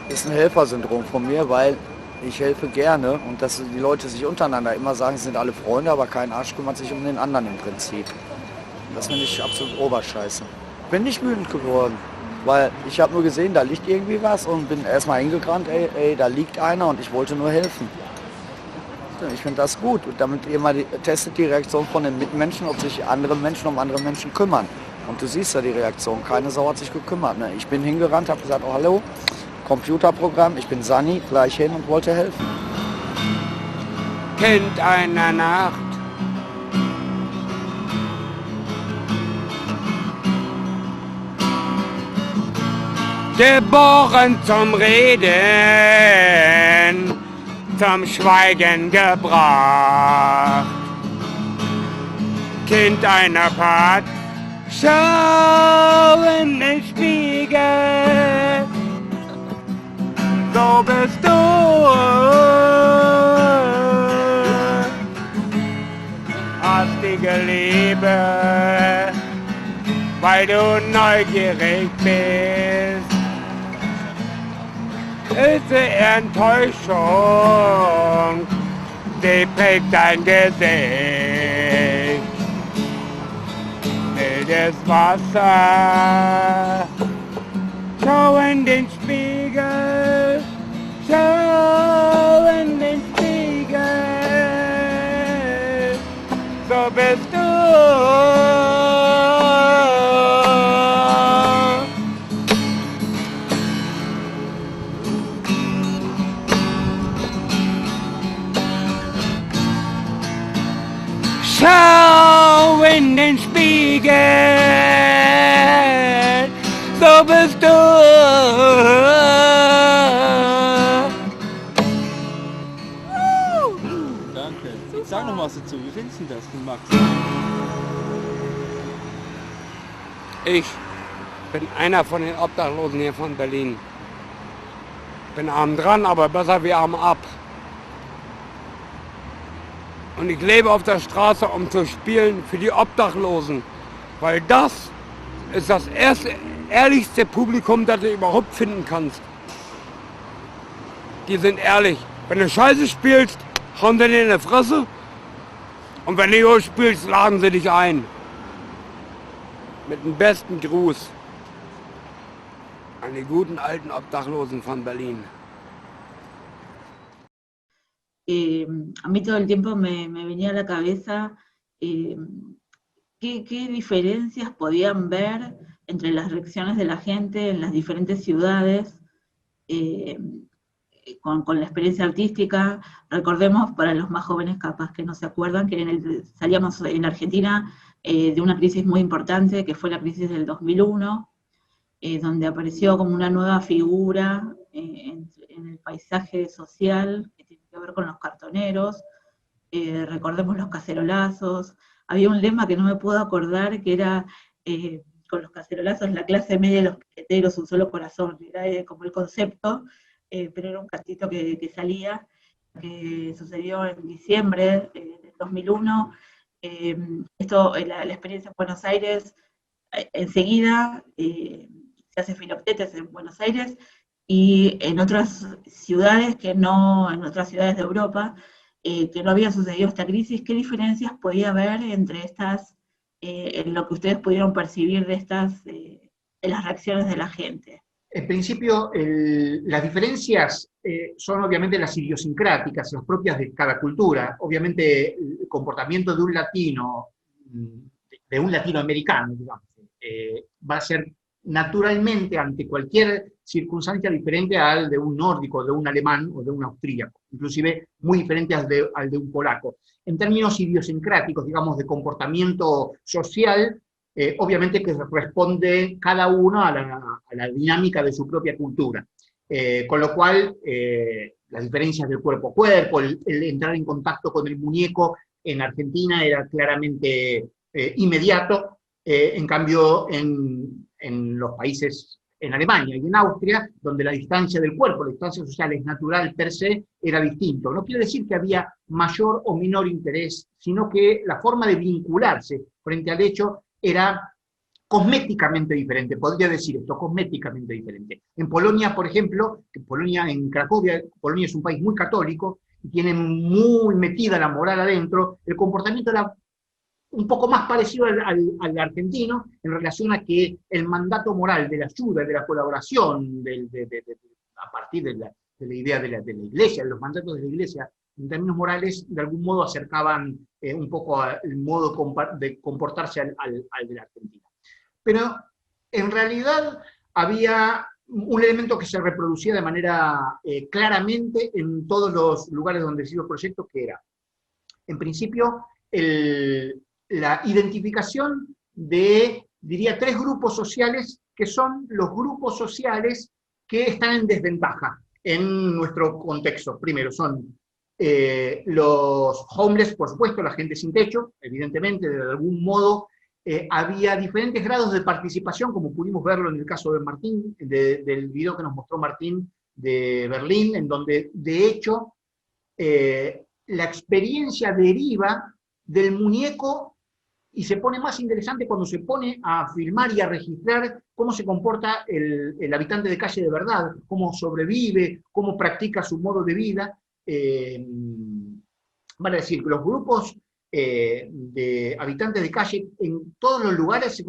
ist ein Helfersyndrom von mir, weil ich helfe gerne und dass die Leute sich untereinander immer sagen, sie sind alle Freunde, aber kein Arsch kümmert sich um den anderen im Prinzip. Das finde ich absolut Oberscheiße. Bin nicht wütend geworden, weil ich habe nur gesehen, da liegt irgendwie was und bin erstmal hingerannt, ey, da liegt einer und ich wollte nur helfen. Ich finde das gut und damit ihr mal testet die Reaktion von den Mitmenschen, ob sich andere Menschen um andere Menschen kümmern. Und du siehst ja die Reaktion, keine Sau hat sich gekümmert. Ne? Ich bin hingerannt, habe gesagt, oh hallo, Computerprogramm, ich bin Sani, gleich hin und wollte helfen. Kind einer Nacht. Geboren zum Reden, zum Schweigen gebracht. Kind einer Part, schau in den Spiegel, so bist du. Hast die Liebe, weil du neugierig bist. Ist die Enttäuschung, die prägt dein Gesicht. Wildes Wasser, schau in den Spiegel, schau in den Spiegel, so bist du. Schau in den Spiegel, so bist du. Danke. Sag noch was dazu. Wie findest du das, Max? Ich bin einer von den Obdachlosen hier von Berlin. Bin arm dran, aber besser wie arm ab. Und ich lebe auf der Straße, um zu spielen für die Obdachlosen. Weil das ist das erste, ehrlichste Publikum, das du überhaupt finden kannst. Die sind ehrlich. Wenn du Scheiße spielst, hauen sie dir in die Fresse. Und wenn du gut spielst, laden sie dich ein. Mit dem besten Gruß an die guten alten Obdachlosen von Berlin. A mí todo el tiempo me venía a la cabeza qué diferencias podían ver entre las reacciones de la gente en las diferentes ciudades con la experiencia artística. Recordemos, para los más jóvenes capaz que no se acuerdan, que salíamos en Argentina de una crisis muy importante, que fue la crisis del 2001, donde apareció como una nueva figura en el paisaje social, que tiene que ver con los cartoneros. Recordemos los cacerolazos. Había un lema que no me puedo acordar, que era con los cacerolazos la clase media de los piqueteros, un solo corazón. Era como el concepto, pero era un cantito que salía, que sucedió en diciembre del 2001. La experiencia en Buenos Aires, enseguida se hace Filoctetes en Buenos Aires, y en otras ciudades en otras ciudades de Europa, que no había sucedido esta crisis. ¿Qué diferencias podía haber entre estas, en lo que ustedes pudieron percibir de las reacciones de la gente? En principio, las diferencias son obviamente las idiosincráticas, las propias de cada cultura. Obviamente, el comportamiento de un latino, de un latinoamericano, digamos, va a ser naturalmente, ante cualquier circunstancia, diferente al de un nórdico, de un alemán o de un austríaco, inclusive muy diferente al de un polaco. En términos idiosincráticos, digamos, de comportamiento social, obviamente que responde cada uno a la dinámica de su propia cultura. Con lo cual, las diferencias del cuerpo a cuerpo, el entrar en contacto con el muñeco en Argentina era claramente inmediato. En cambio, en los países, en Alemania y en Austria, donde la distancia del cuerpo, la distancia social es natural per se, era distinto. No quiere decir que había mayor o menor interés, sino que la forma de vincularse frente al hecho era cosméticamente diferente, podría decir esto, cosméticamente diferente. En Polonia, por ejemplo, en Cracovia, Polonia es un país muy católico, y tiene muy metida la moral adentro, el comportamiento era un poco más parecido al argentino, en relación a que el mandato moral de la ayuda, de la colaboración, a partir de la idea de la iglesia, de los mandatos de la iglesia, en términos morales, de algún modo acercaban un poco el modo de comportarse al de la Argentina. Pero en realidad había un elemento que se reproducía de manera claramente en todos los lugares donde se hizo el proyecto, que era, en principio, la identificación de, diría, 3 grupos sociales, que son los grupos sociales que están en desventaja en nuestro contexto. Primero son los homeless, por supuesto, la gente sin techo, evidentemente, de algún modo. Había diferentes grados de participación, como pudimos verlo en el caso de Martín, del video que nos mostró Martín de Berlín, en donde, de hecho, la experiencia deriva del muñeco y se pone más interesante cuando se pone a filmar y a registrar cómo se comporta el habitante de calle de verdad, cómo sobrevive, cómo practica su modo de vida. Vale decir, que los grupos de habitantes de calle en todos los lugares se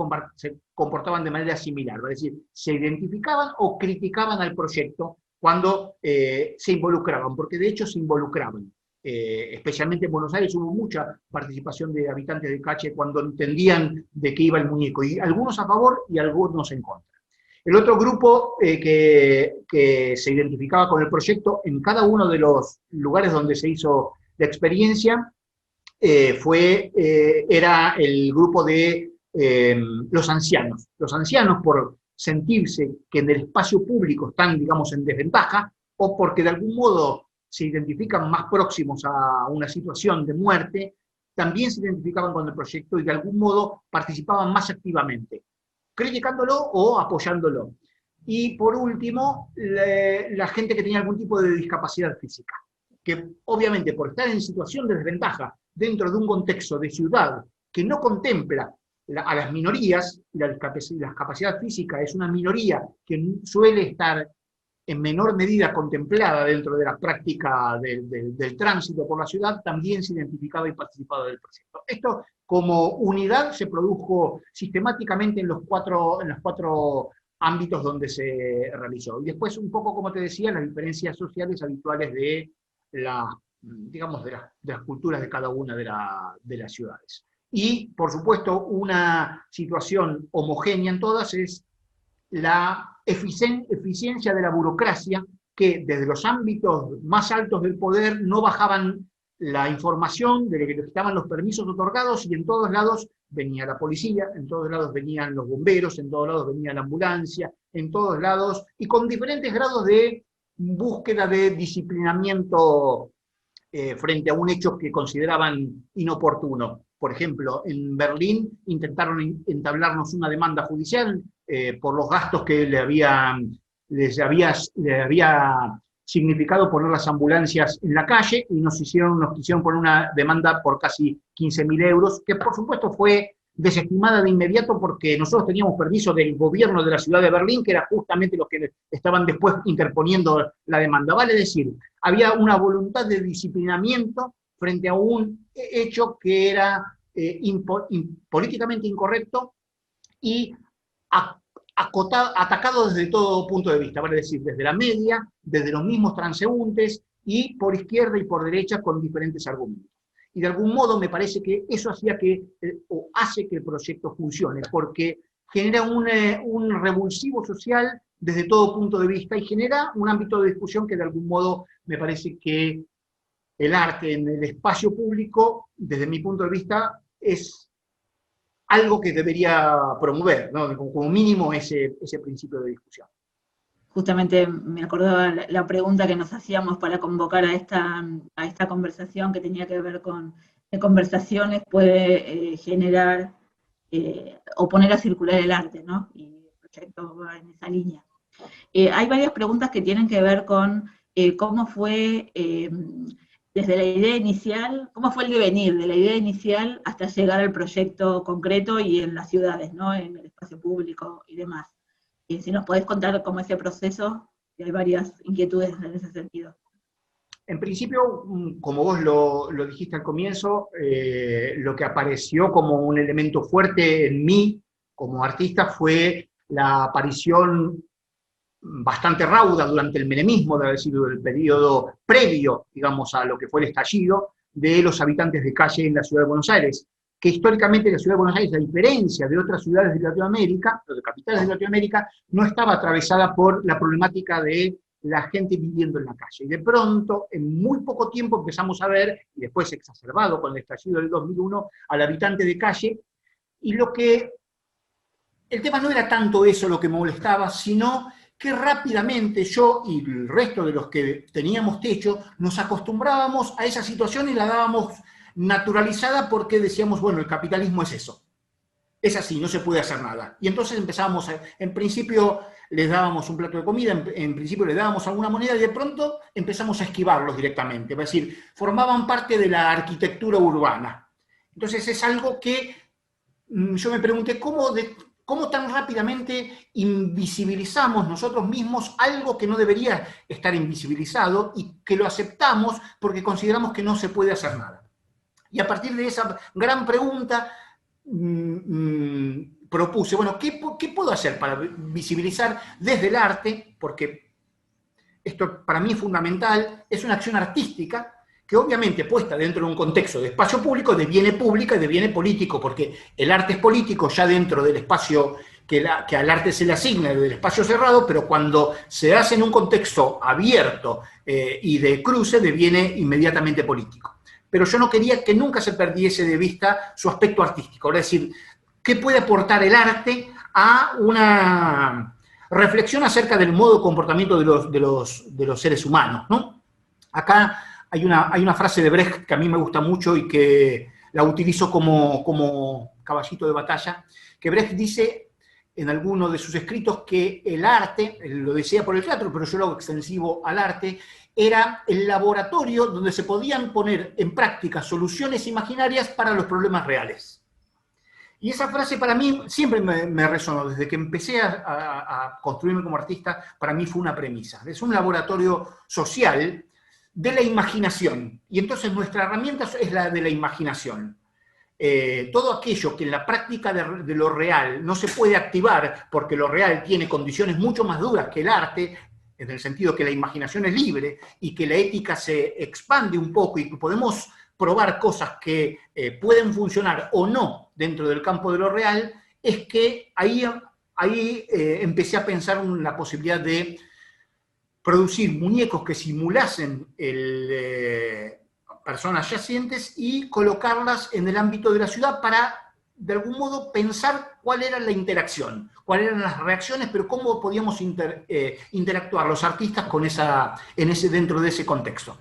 comportaban de manera similar, es decir, se identificaban o criticaban al proyecto cuando se involucraban, porque de hecho se involucraban. Especialmente en Buenos Aires hubo mucha participación de habitantes de calle cuando entendían de qué iba el muñeco, y algunos a favor y algunos en contra. El otro grupo que se identificaba con el proyecto en cada uno de los lugares donde se hizo la experiencia era el grupo de los ancianos. Los ancianos, por sentirse que en el espacio público están, digamos, en desventaja, o porque de algún modo se identifican más próximos a una situación de muerte, también se identificaban con el proyecto y de algún modo participaban más activamente, criticándolo o apoyándolo. Y por último, la gente que tenía algún tipo de discapacidad física, que obviamente por estar en situación de desventaja dentro de un contexto de ciudad que no contempla a las minorías, y la discapacidad física es una minoría que suele estar en menor medida contemplada dentro de la práctica del tránsito por la ciudad, también se identificaba y participaba del proyecto. Esto, como unidad, se produjo sistemáticamente en los cuatro ámbitos donde se realizó. Y después, un poco, como te decía, las diferencias sociales habituales de digamos, de las culturas de cada una de las ciudades. Y, por supuesto, una situación homogénea en todas es la eficiencia de la burocracia, que desde los ámbitos más altos del poder no bajaban la información de que estaban los permisos otorgados, y en todos lados venía la policía, en todos lados venían los bomberos, en todos lados venía la ambulancia, en todos lados, y con diferentes grados de búsqueda de disciplinamiento frente a un hecho que consideraban inoportuno. Por ejemplo, en Berlín intentaron entablarnos una demanda judicial por los gastos que les había significado poner las ambulancias en la calle, y nos quisieron poner una demanda por casi 15.000 euros, que por supuesto fue desestimada de inmediato porque nosotros teníamos permiso del gobierno de la ciudad de Berlín, que era justamente los que estaban después interponiendo la demanda. Vale decir, había una voluntad de disciplinamiento frente a un hecho que era políticamente incorrecto y atacado desde todo punto de vista, vale decir, desde la media, desde los mismos transeúntes, y por izquierda y por derecha con diferentes argumentos. Y de algún modo me parece que eso hace que el proyecto funcione, porque genera un revulsivo social desde todo punto de vista y genera un ámbito de discusión que de algún modo me parece que el arte en el espacio público, desde mi punto de vista, es algo que debería promover, ¿no? Como mínimo ese principio de discusión. Justamente me acordaba la pregunta que nos hacíamos para convocar a esta conversación, que tenía que ver con qué conversaciones puede generar o poner a circular el arte, ¿no? Y el proyecto va en esa línea. Hay varias preguntas que tienen que ver con cómo fue, desde la idea inicial, cómo fue el devenir de la idea inicial hasta llegar al proyecto concreto y en las ciudades, ¿no? En el espacio público y demás. Si nos podés contar cómo ese proceso, y hay varias inquietudes en ese sentido. En principio, como vos lo dijiste al comienzo, lo que apareció como un elemento fuerte en mí como artista fue la aparición bastante rauda durante el menemismo, debe decir, el periodo previo, digamos, a lo que fue el estallido, de los habitantes de calle en la ciudad de Buenos Aires, que históricamente la ciudad de Buenos Aires, a diferencia de otras ciudades de Latinoamérica, o de capitales de Latinoamérica, no estaba atravesada por la problemática de la gente viviendo en la calle. Y de pronto, en muy poco tiempo empezamos a ver, y después exacerbado con el estallido del 2001, al habitante de calle, y el tema no era tanto eso lo que me molestaba, sino que rápidamente yo y el resto de los que teníamos techo nos acostumbrábamos a esa situación y la dábamos naturalizada porque decíamos, bueno, el capitalismo es eso. Es así, no se puede hacer nada. Y entonces empezábamos, en principio les dábamos un plato de comida, en principio les dábamos alguna moneda, y de pronto empezamos a esquivarlos directamente. Es decir, formaban parte de la arquitectura urbana. Entonces es algo que yo me pregunté, ¿cómo tan rápidamente invisibilizamos nosotros mismos algo que no debería estar invisibilizado y que lo aceptamos porque consideramos que no se puede hacer nada? Y a partir de esa gran pregunta propuse, bueno, ¿qué puedo hacer para visibilizar desde el arte? Porque esto para mí es fundamental, es una acción artística que obviamente puesta dentro de un contexto de espacio público deviene pública y deviene político, porque el arte es político ya dentro del espacio que al arte se le asigna, del espacio cerrado, pero cuando se hace en un contexto abierto y de cruce, deviene inmediatamente político. Pero yo no quería que nunca se perdiese de vista su aspecto artístico, es decir, ¿qué puede aportar el arte a una reflexión acerca del modo de comportamiento de los seres humanos, ¿no? Acá hay una frase de Brecht que a mí me gusta mucho y que la utilizo como caballito de batalla, que Brecht dice en alguno de sus escritos que el arte, lo decía por el teatro, pero yo lo hago extensivo al arte, era el laboratorio donde se podían poner en práctica soluciones imaginarias para los problemas reales. Y esa frase para mí siempre me resonó, desde que empecé a construirme como artista, para mí fue una premisa. Es un laboratorio social de la imaginación, y entonces nuestra herramienta es la de la imaginación. Todo aquello que en la práctica de lo real no se puede activar, porque lo real tiene condiciones mucho más duras que el arte, en el sentido que la imaginación es libre, y que la ética se expande un poco, y que podemos probar cosas que pueden funcionar o no dentro del campo de lo real, es que ahí empecé a pensar en la posibilidad de producir muñecos que simulasen personas yacientes y colocarlas en el ámbito de la ciudad para, de algún modo, pensar cuál era la interacción, cuáles eran las reacciones, pero cómo podíamos interactuar los artistas con dentro de ese contexto.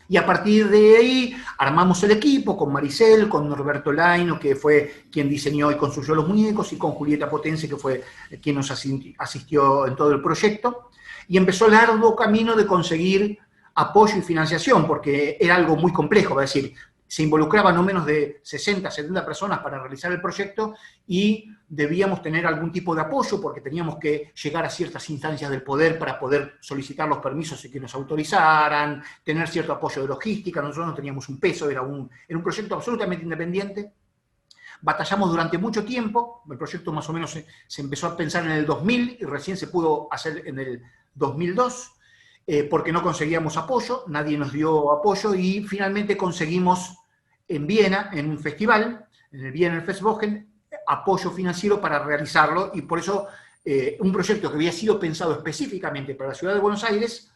Y a partir de ahí armamos el equipo con Maricel, con Norberto Laino, que fue quien diseñó y construyó los muñecos, y con Julieta Potense, que fue quien nos asistió en todo el proyecto. Y empezó el arduo camino de conseguir apoyo y financiación, porque era algo muy complejo, es decir, se involucraban no menos de 60, 70 personas para realizar el proyecto, y debíamos tener algún tipo de apoyo porque teníamos que llegar a ciertas instancias del poder para poder solicitar los permisos y que nos autorizaran, tener cierto apoyo de logística. Nosotros no teníamos un peso, era un proyecto absolutamente independiente. Batallamos durante mucho tiempo, el proyecto más o menos se empezó a pensar en el 2000 y recién se pudo hacer en el 2002, porque no conseguíamos apoyo, nadie nos dio apoyo, y finalmente conseguimos en Viena, en un festival, en el Viena Festwochen, apoyo financiero para realizarlo, y por eso un proyecto que había sido pensado específicamente para la ciudad de Buenos Aires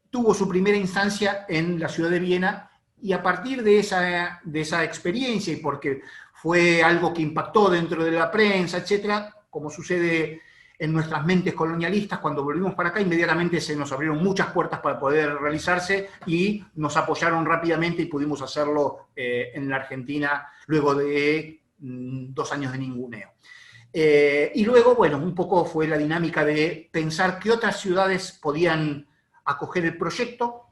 tuvo su primera instancia en la ciudad de Viena, y a partir de esa experiencia, y porque fue algo que impactó dentro de la prensa, etcétera, como sucede en nuestras mentes colonialistas, cuando volvimos para acá, inmediatamente se nos abrieron muchas puertas para poder realizarse, y nos apoyaron rápidamente y pudimos hacerlo en la Argentina luego de 2 años de ninguneo. Y luego, bueno, un poco fue la dinámica de pensar qué otras ciudades podían acoger el proyecto.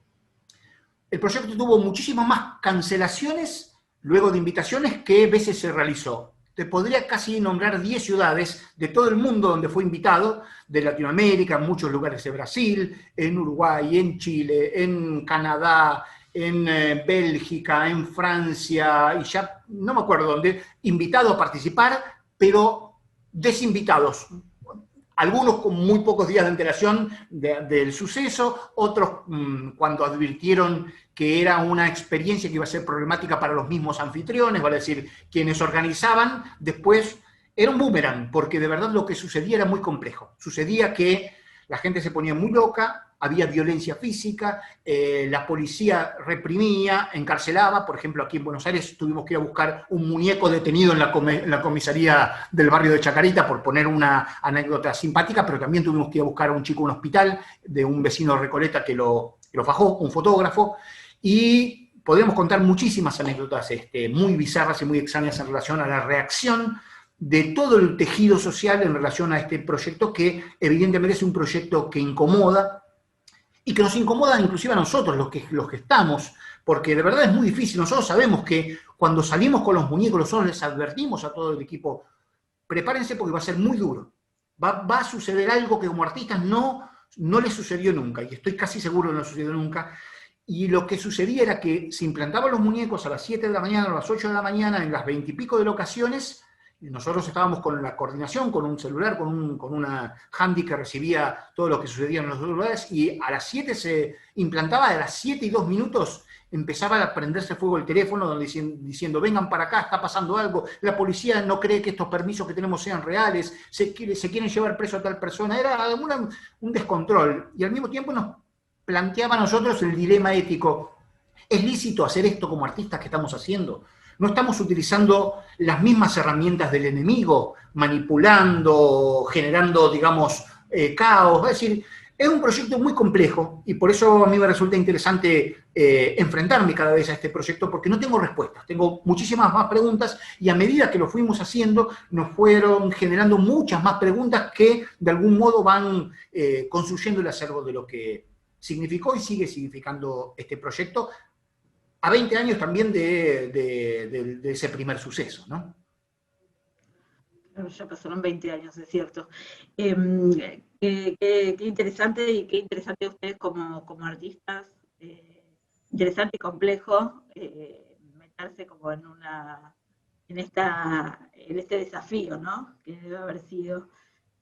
El proyecto tuvo muchísimas más cancelaciones luego de invitaciones que veces se realizó. Te podría casi nombrar 10 ciudades de todo el mundo donde fue invitado, de Latinoamérica, en muchos lugares de Brasil, en Uruguay, en Chile, en Canadá, en Bélgica, en Francia, y ya no me acuerdo dónde, invitado a participar, pero desinvitados. Algunos con muy pocos días de antelación del suceso, otros cuando advirtieron que era una experiencia que iba a ser problemática para los mismos anfitriones, vale decir, quienes organizaban, después era un boomerang, porque de verdad lo que sucedía era muy complejo. Sucedía que la gente se ponía muy loca, había violencia física, la policía reprimía, encarcelaba. Por ejemplo, aquí en Buenos Aires tuvimos que ir a buscar un muñeco detenido en la comisaría del barrio de Chacarita, por poner una anécdota simpática, pero también tuvimos que ir a buscar a un chico en un hospital de un vecino de Recoleta que lo fajó, un fotógrafo, y podríamos contar muchísimas anécdotas muy bizarras y muy extrañas en relación a la reacción de todo el tejido social en relación a este proyecto, que evidentemente es un proyecto que incomoda, y que nos incomoda inclusive a nosotros, los que estamos, porque de verdad es muy difícil. Nosotros sabemos que cuando salimos con los muñecos, nosotros les advertimos a todo el equipo, prepárense porque va a ser muy duro. Va a suceder algo que como artistas no les sucedió nunca, y estoy casi seguro que no sucedió nunca. Y lo que sucedía era que se implantaban los muñecos a las 7 de la mañana, a las 8 de la mañana, en las 20 y pico de locaciones. Nosotros estábamos con la coordinación, con un celular, con una handy que recibía todo lo que sucedía en los lugares, y a las 7 se implantaba, a las 7 y 2 minutos empezaba a prenderse fuego el teléfono diciendo vengan para acá, está pasando algo, la policía no cree que estos permisos que tenemos sean reales, se quieren llevar preso a tal persona. Era un descontrol, y al mismo tiempo nos planteaba a nosotros el dilema ético. ¿Es lícito hacer esto como artistas que estamos haciendo? ¿No estamos utilizando las mismas herramientas del enemigo, manipulando, generando, digamos, caos? Es decir, es un proyecto muy complejo, y por eso a mí me resulta interesante enfrentarme cada vez a este proyecto, porque no tengo respuestas, tengo muchísimas más preguntas, y a medida que lo fuimos haciendo, nos fueron generando muchas más preguntas que de algún modo van construyendo el acervo de lo que significó y sigue significando este proyecto, a 20 años también de ese primer suceso, ¿no? Ya pasaron 20 años, es cierto. Qué interesante, y qué interesante ustedes como artistas, interesante y complejo, meterse como en este desafío, ¿no? Que debe haber sido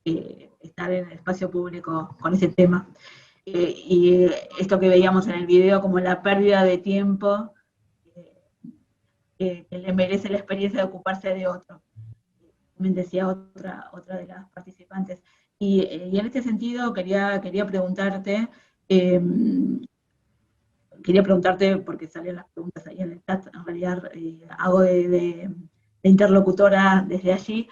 estar en el espacio público con ese tema. Y esto que veíamos en el video como la pérdida de tiempo que le merece la experiencia de ocuparse de otro. También decía otra de las participantes. Y en este sentido quería preguntarte, porque salen las preguntas ahí en el chat, en realidad hago de interlocutora desde allí,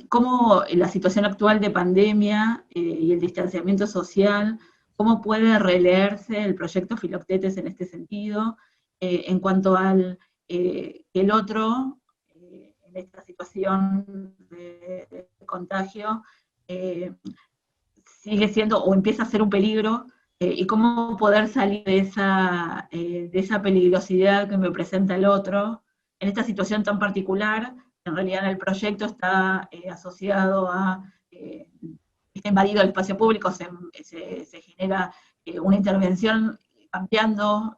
cómo la situación actual de pandemia y el distanciamiento social, cómo puede releerse el proyecto Filoctetes en este sentido, en cuanto al el otro, en esta situación de contagio, sigue siendo o empieza a ser un peligro, y cómo poder salir de esa peligrosidad que me presenta el otro, en esta situación tan particular. En realidad en el proyecto está asociado a, está invadido el espacio público, se genera una intervención cambiando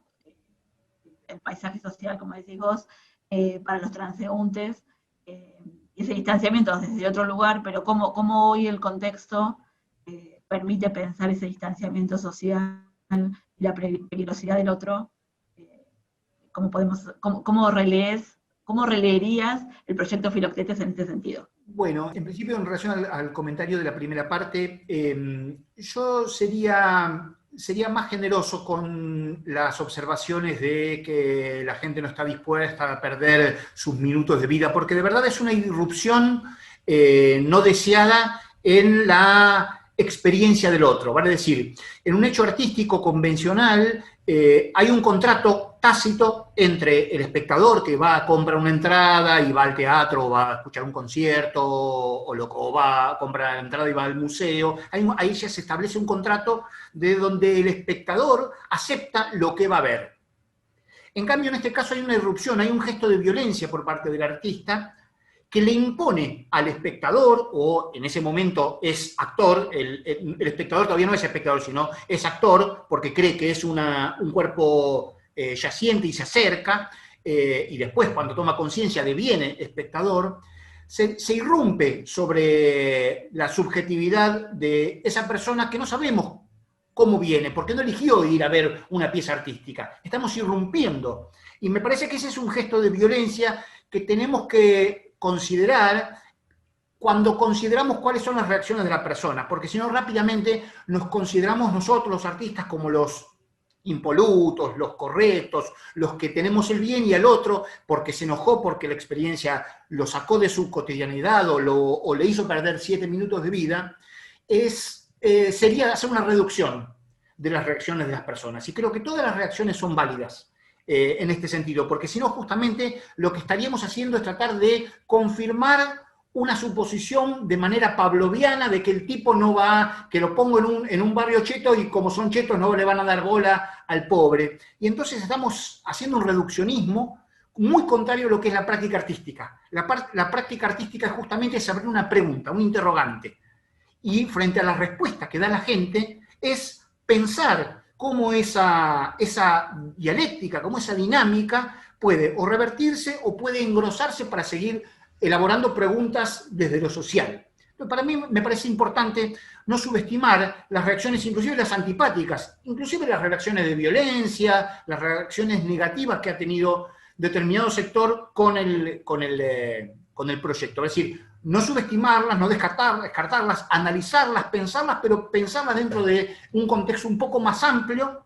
el paisaje social, como decís vos, para los transeúntes, ese distanciamiento desde otro lugar, pero cómo hoy el contexto permite pensar ese distanciamiento social y la peligrosidad del otro. ¿Cómo releerías el proyecto Filoctetes en este sentido? Bueno, en principio, en relación al comentario de la primera parte, yo sería más generoso con las observaciones de que la gente no está dispuesta a perder sus minutos de vida, porque de verdad es una irrupción no deseada en la experiencia del otro. Vale decir, en un hecho artístico convencional hay un contrato tácito entre el espectador que va a comprar una entrada y va al teatro o va a escuchar un concierto o va a comprar la entrada y va al museo. Ahí ya se establece un contrato de donde el espectador acepta lo que va a ver. En cambio, en este caso hay una irrupción, hay un gesto de violencia por parte del artista que le impone al espectador, o en ese momento es actor, el espectador todavía no es espectador, sino es actor, porque cree que es un cuerpo yaciente y se acerca, y después cuando toma conciencia deviene espectador, se irrumpe sobre la subjetividad de esa persona que no sabemos cómo viene, porque no eligió ir a ver una pieza artística. Estamos irrumpiendo. Y me parece que ese es un gesto de violencia que tenemos que considerar cuando consideramos cuáles son las reacciones de la persona, porque si no rápidamente nos consideramos nosotros, los artistas, como los impolutos, los correctos, los que tenemos el bien, y al otro, porque se enojó, porque la experiencia lo sacó de su cotidianidad o le hizo perder 7 minutos de vida, sería hacer una reducción de las reacciones de las personas. Y creo que todas las reacciones son válidas en este sentido, porque si no, justamente lo que estaríamos haciendo es tratar de confirmar una suposición de manera pavloviana de que el tipo no va, que lo pongo en un barrio cheto y como son chetos no le van a dar bola al pobre. Y entonces estamos haciendo un reduccionismo muy contrario a lo que es la práctica artística. La práctica artística justamente es abrir una pregunta, un interrogante. Y frente a las respuestas que da la gente es pensar cómo esa dialéctica, cómo esa dinámica puede o revertirse o puede engrosarse para seguir elaborando preguntas desde lo social. Pero para mí me parece importante no subestimar las reacciones, inclusive las antipáticas, inclusive las reacciones de violencia, las reacciones negativas que ha tenido determinado sector con el proyecto. Es decir, no subestimarlas, no descartarlas, analizarlas, pensarlas, pero pensarlas dentro de un contexto un poco más amplio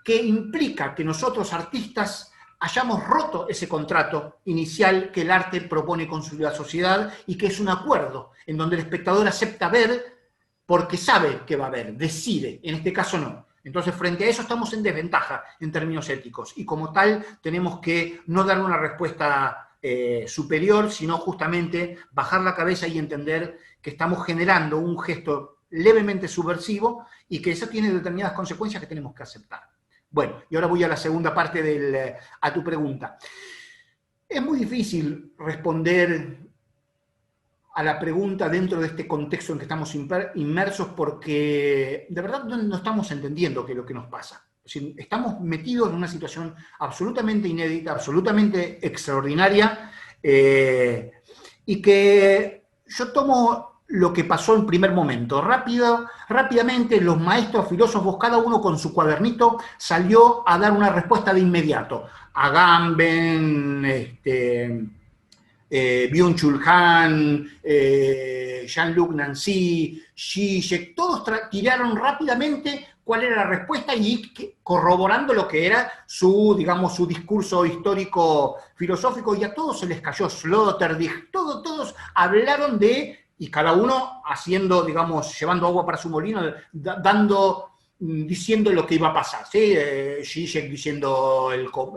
que implica que nosotros, artistas, hayamos roto ese contrato inicial que el arte propone con la sociedad y que es un acuerdo en donde el espectador acepta ver porque sabe que va a ver, decide, en este caso no. Entonces, frente a eso estamos en desventaja en términos éticos y como tal tenemos que no dar una respuesta superior, sino justamente bajar la cabeza y entender que estamos generando un gesto levemente subversivo y que eso tiene determinadas consecuencias que tenemos que aceptar. Bueno, y ahora voy a la segunda parte a tu pregunta. Es muy difícil responder a la pregunta dentro de este contexto en que estamos inmersos, porque de verdad no estamos entendiendo qué es lo que nos pasa. Es decir, estamos metidos en una situación absolutamente inédita, absolutamente extraordinaria, y que yo tomo lo que pasó en primer momento. Rápidamente los maestros filósofos, cada uno con su cuadernito, salió a dar una respuesta de inmediato. Agamben, Byung-Chul Han, Jean-Luc Nancy, Zizek, todos tiraron rápidamente cuál era la respuesta y corroborando lo que era su, digamos, su discurso histórico filosófico, y a todos se les cayó Sloterdijk, todos hablaron y cada uno haciendo, digamos, llevando agua para su molino, diciendo lo que iba a pasar, ¿sí? Zizek diciendo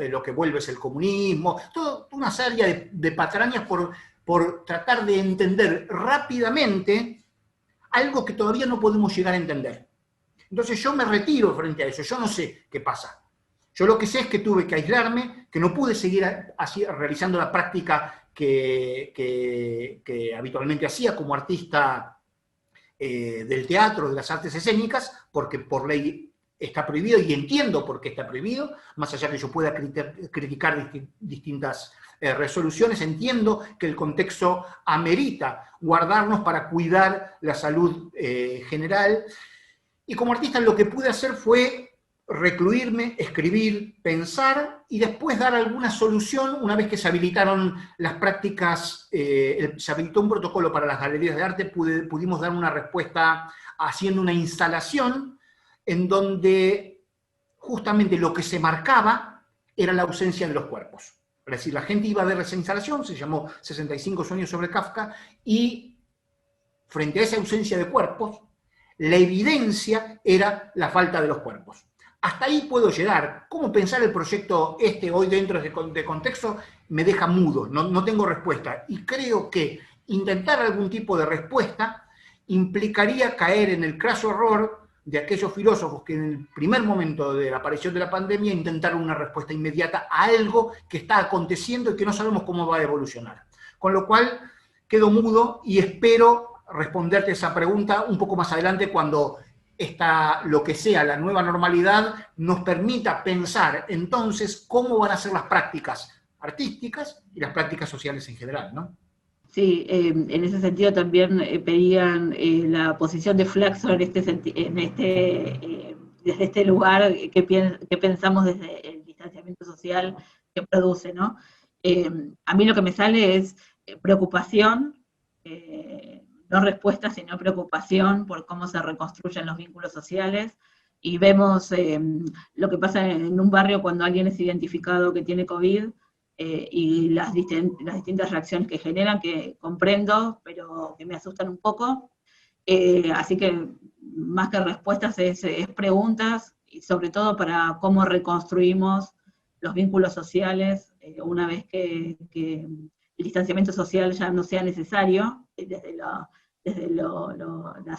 lo que vuelve es el comunismo, toda una serie de patrañas por tratar de entender rápidamente algo que todavía no podemos llegar a entender. Entonces yo me retiro frente a eso, yo no sé qué pasa. Yo lo que sé es que tuve que aislarme, que no pude seguir realizando la práctica que habitualmente hacía como artista del teatro, de las artes escénicas, porque por ley está prohibido, y entiendo por qué está prohibido, más allá que yo pueda criticar distintas resoluciones, entiendo que el contexto amerita guardarnos para cuidar la salud general, y como artista lo que pude hacer fue recluirme, escribir, pensar, y después dar alguna solución una vez que se habilitaron las prácticas, se habilitó un protocolo para las galerías de arte, pudimos dar una respuesta haciendo una instalación en donde justamente lo que se marcaba era la ausencia de los cuerpos. Es decir, la gente iba a ver esa instalación, se llamó 65 sueños sobre Kafka, y frente a esa ausencia de cuerpos, la evidencia era la falta de los cuerpos. Hasta ahí puedo llegar. ¿Cómo pensar el proyecto hoy dentro de contexto? Me deja mudo, no tengo respuesta. Y creo que intentar algún tipo de respuesta implicaría caer en el craso error de aquellos filósofos que en el primer momento de la aparición de la pandemia intentaron una respuesta inmediata a algo que está aconteciendo y que no sabemos cómo va a evolucionar. Con lo cual, quedo mudo y espero responderte esa pregunta un poco más adelante cuando lo que sea la nueva normalidad nos permita pensar entonces cómo van a ser las prácticas artísticas y las prácticas sociales en general, ¿no? Sí, en ese sentido también pedían la posición de Flaxo desde este lugar que pensamos desde el distanciamiento social que produce, ¿no? A mí lo que me sale es preocupación, no respuesta, sino preocupación por cómo se reconstruyen los vínculos sociales, y vemos lo que pasa en un barrio cuando alguien es identificado que tiene COVID, y las distintas reacciones que generan, que comprendo, pero que me asustan un poco. Así que más que respuestas es preguntas, y sobre todo para cómo reconstruimos los vínculos sociales una vez que el distanciamiento social ya no sea necesario, desde la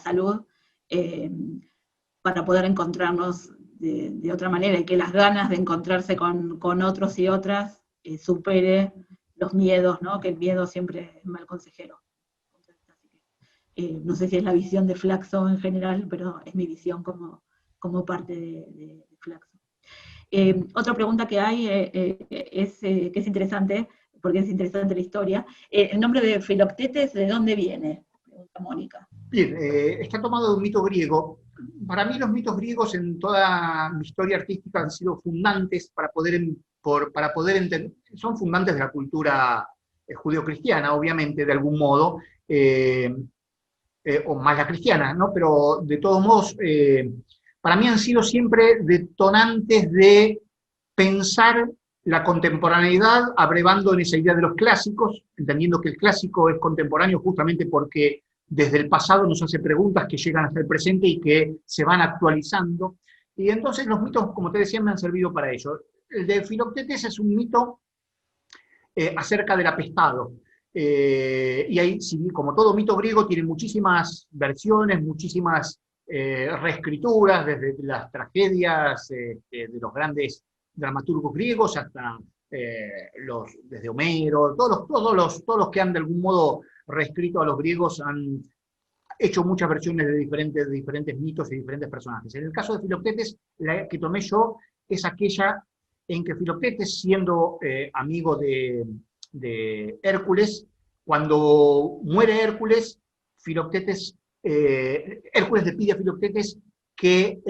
salud, para poder encontrarnos de otra manera, y que las ganas de encontrarse con otros y otras supere los miedos, ¿no? Que el miedo siempre es mal consejero. No sé si es la visión de Flaxo en general, pero es mi visión como parte de Flaxo. Otra pregunta que hay que es interesante, porque es interesante la historia. ¿El nombre de Filoctetes de dónde viene? Pregunta Mónica. Bien, está tomado de un mito griego. Para mí los mitos griegos en toda mi historia artística han sido fundantes para poder entender, son fundantes de la cultura judeocristiana, obviamente, de algún modo, o más la cristiana, ¿no? Pero de todos modos, para mí han sido siempre detonantes de pensar la contemporaneidad, abrevando en esa idea de los clásicos, entendiendo que el clásico es contemporáneo justamente porque desde el pasado nos hace preguntas que llegan hasta el presente y que se van actualizando. Y entonces los mitos, como te decía, me han servido para ello. El de Filoctetes es un mito acerca del apestado. Y ahí, como todo mito griego, tiene muchísimas versiones, muchísimas reescrituras, desde las tragedias de los grandes dramaturgos griegos hasta desde Homero, todos los que han de algún modo reescrito a los griegos, han hecho muchas versiones de diferentes mitos y diferentes personajes. En el caso de Filoctetes, la que tomé yo es aquella en que Filoctetes, siendo amigo de Hércules, cuando muere Hércules, Hércules le pide a Filoctetes que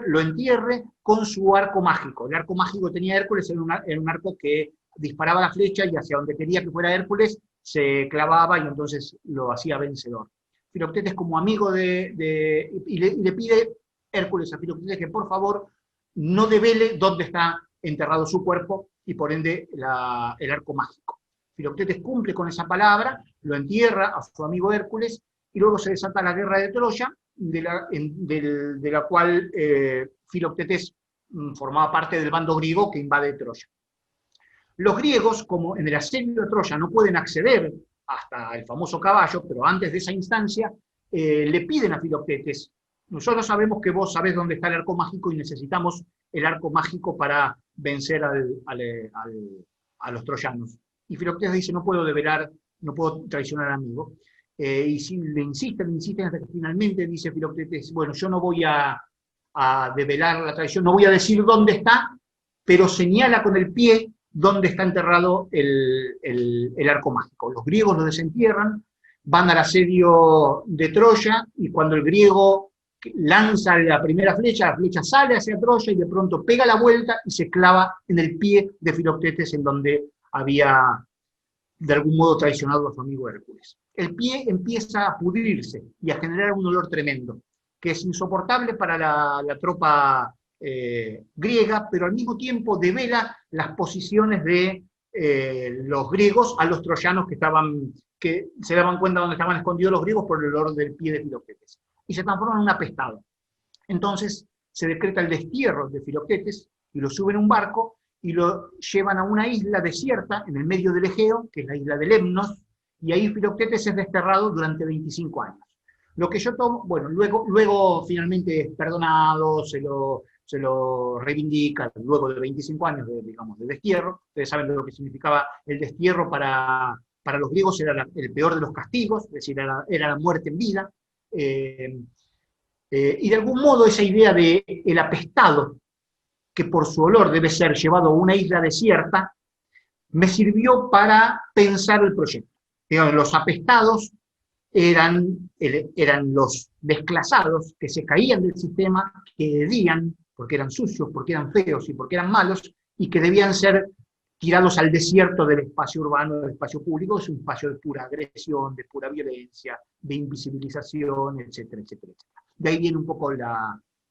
lo entierre con su arco mágico. El arco mágico que tenía Hércules era un arco que disparaba la flecha y hacia donde quería que fuera Hércules se clavaba y entonces lo hacía vencedor. Filoctetes, como amigo y le pide Hércules a Filoctetes que por favor no devele dónde está enterrado su cuerpo y por ende el arco mágico. Filoctetes cumple con esa palabra, lo entierra a su amigo Hércules y luego se desata la guerra de Troya, de la cual Filoctetes formaba parte del bando griego que invade Troya. Los griegos, como en el asedio de Troya no pueden acceder hasta el famoso caballo, pero antes de esa instancia, le piden a Filoctetes: nosotros sabemos que vos sabés dónde está el arco mágico y necesitamos el arco mágico para vencer a los troyanos. Y Filoctetes dice: no puedo develar, no puedo traicionar al amigo. Y si le insisten hasta que finalmente dice Filoctetes: bueno, yo no voy a develar la traición, no voy a decir dónde está, pero señala con el pie dónde está enterrado el arco mágico. Los griegos lo desentierran, van al asedio de Troya, y cuando el griego lanza la primera flecha, la flecha sale hacia Troya y de pronto pega la vuelta y se clava en el pie de Filoctetes, en donde había de algún modo traicionado a su amigo Hércules. El pie empieza a pudrirse y a generar un olor tremendo, que es insoportable para la tropa griega, pero al mismo tiempo devela las posiciones de los griegos a los troyanos que se daban cuenta dónde estaban escondidos los griegos por el olor del pie de Filoctetes. Y se transforma en un apestado. Entonces se decreta el destierro de Filoctetes y lo suben a un barco y lo llevan a una isla desierta en el medio del Egeo, que es la isla de Lemnos, y ahí Filoctetes es desterrado durante 25 años. Lo que yo tomo, bueno, luego finalmente es perdonado, se lo reivindica, luego de 25 años de destierro. Ustedes saben lo que significaba el destierro para los griegos, era el peor de los castigos, es decir, era la muerte en vida. Y de algún modo esa idea de el apestado, que por su olor debe ser llevado a una isla desierta, me sirvió para pensar el proyecto. Los apestados eran los desclasados que se caían del sistema, que hedían porque eran sucios, porque eran feos y porque eran malos, y que debían ser tirados al desierto del espacio urbano, del espacio público. Es un espacio de pura agresión, de pura violencia, de invisibilización, etcétera, etcétera, etcétera. De ahí viene un poco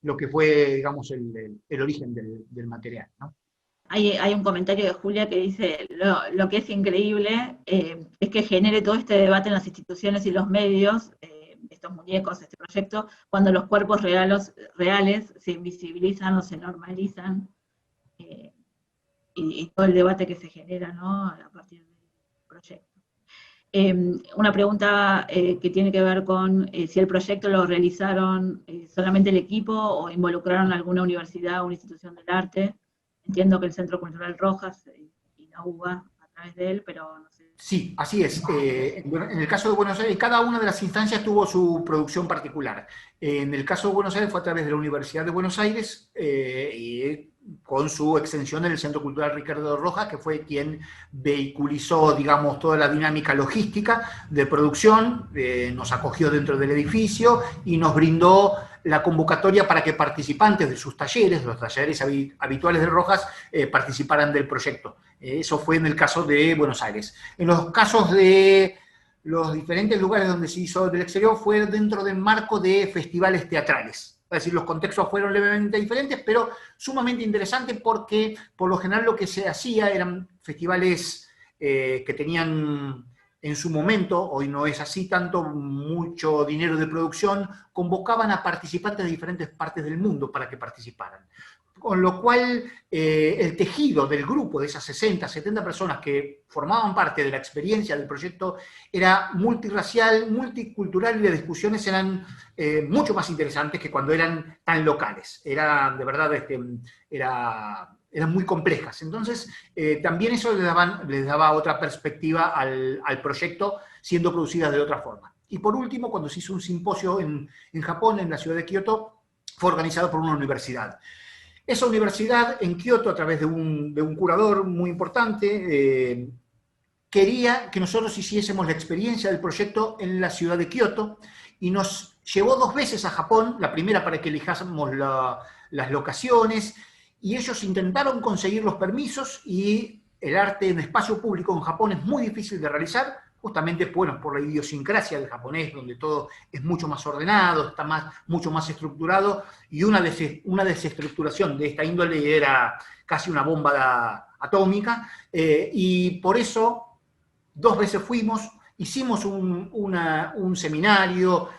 lo que fue, digamos, el origen del material, ¿no? Hay un comentario de Julia que dice: lo que es increíble es que genere todo este debate en las instituciones y los medios, estos muñecos, este proyecto, cuando los cuerpos reales se invisibilizan o se normalizan, y todo el debate que se genera, ¿no?, a partir del proyecto. Una pregunta que tiene que ver con si el proyecto lo realizaron solamente el equipo o involucraron alguna universidad o una institución del arte. Entiendo que el Centro Cultural Rojas y la UBA a través de él, pero no sé. Sí, así es. En el caso de Buenos Aires, cada una de las instancias tuvo su producción particular. En el caso de Buenos Aires fue a través de la Universidad de Buenos Aires, y con su extensión en el Centro Cultural Ricardo Rojas, que fue quien vehiculizó, digamos, toda la dinámica logística de producción, nos acogió dentro del edificio y nos brindó la convocatoria para que participantes de sus talleres, los talleres habituales de Rojas, participaran del proyecto. Eso fue en el caso de Buenos Aires. En los casos de los diferentes lugares donde se hizo del exterior fue dentro del marco de festivales teatrales. Es decir, los contextos fueron levemente diferentes, pero sumamente interesantes porque por lo general lo que se hacía eran festivales que tenían en su momento, hoy no es así tanto, mucho dinero de producción, convocaban a participantes de diferentes partes del mundo para que participaran. Con lo cual, el tejido del grupo de esas 60, 70 personas que formaban parte de la experiencia del proyecto era multirracial, multicultural, y las discusiones eran mucho más interesantes que cuando eran tan locales. Era, de verdad, eran muy complejas. Entonces, también eso les daba otra perspectiva al proyecto, siendo producidas de otra forma. Y por último, cuando se hizo un simposio en Japón, en la ciudad de Kioto, fue organizado por una universidad. Esa universidad en Kioto, a través de un curador muy importante, quería que nosotros hiciésemos la experiencia del proyecto en la ciudad de Kioto, y nos llevó 2 veces a Japón, la primera para que elijásemos las locaciones, y ellos intentaron conseguir los permisos, y el arte en espacio público en Japón es muy difícil de realizar, justamente bueno, por la idiosincrasia del japonés, donde todo es mucho más ordenado, está mucho más estructurado, y una desestructuración de esta índole era casi una bomba atómica, y por eso 2 veces fuimos, hicimos un seminario,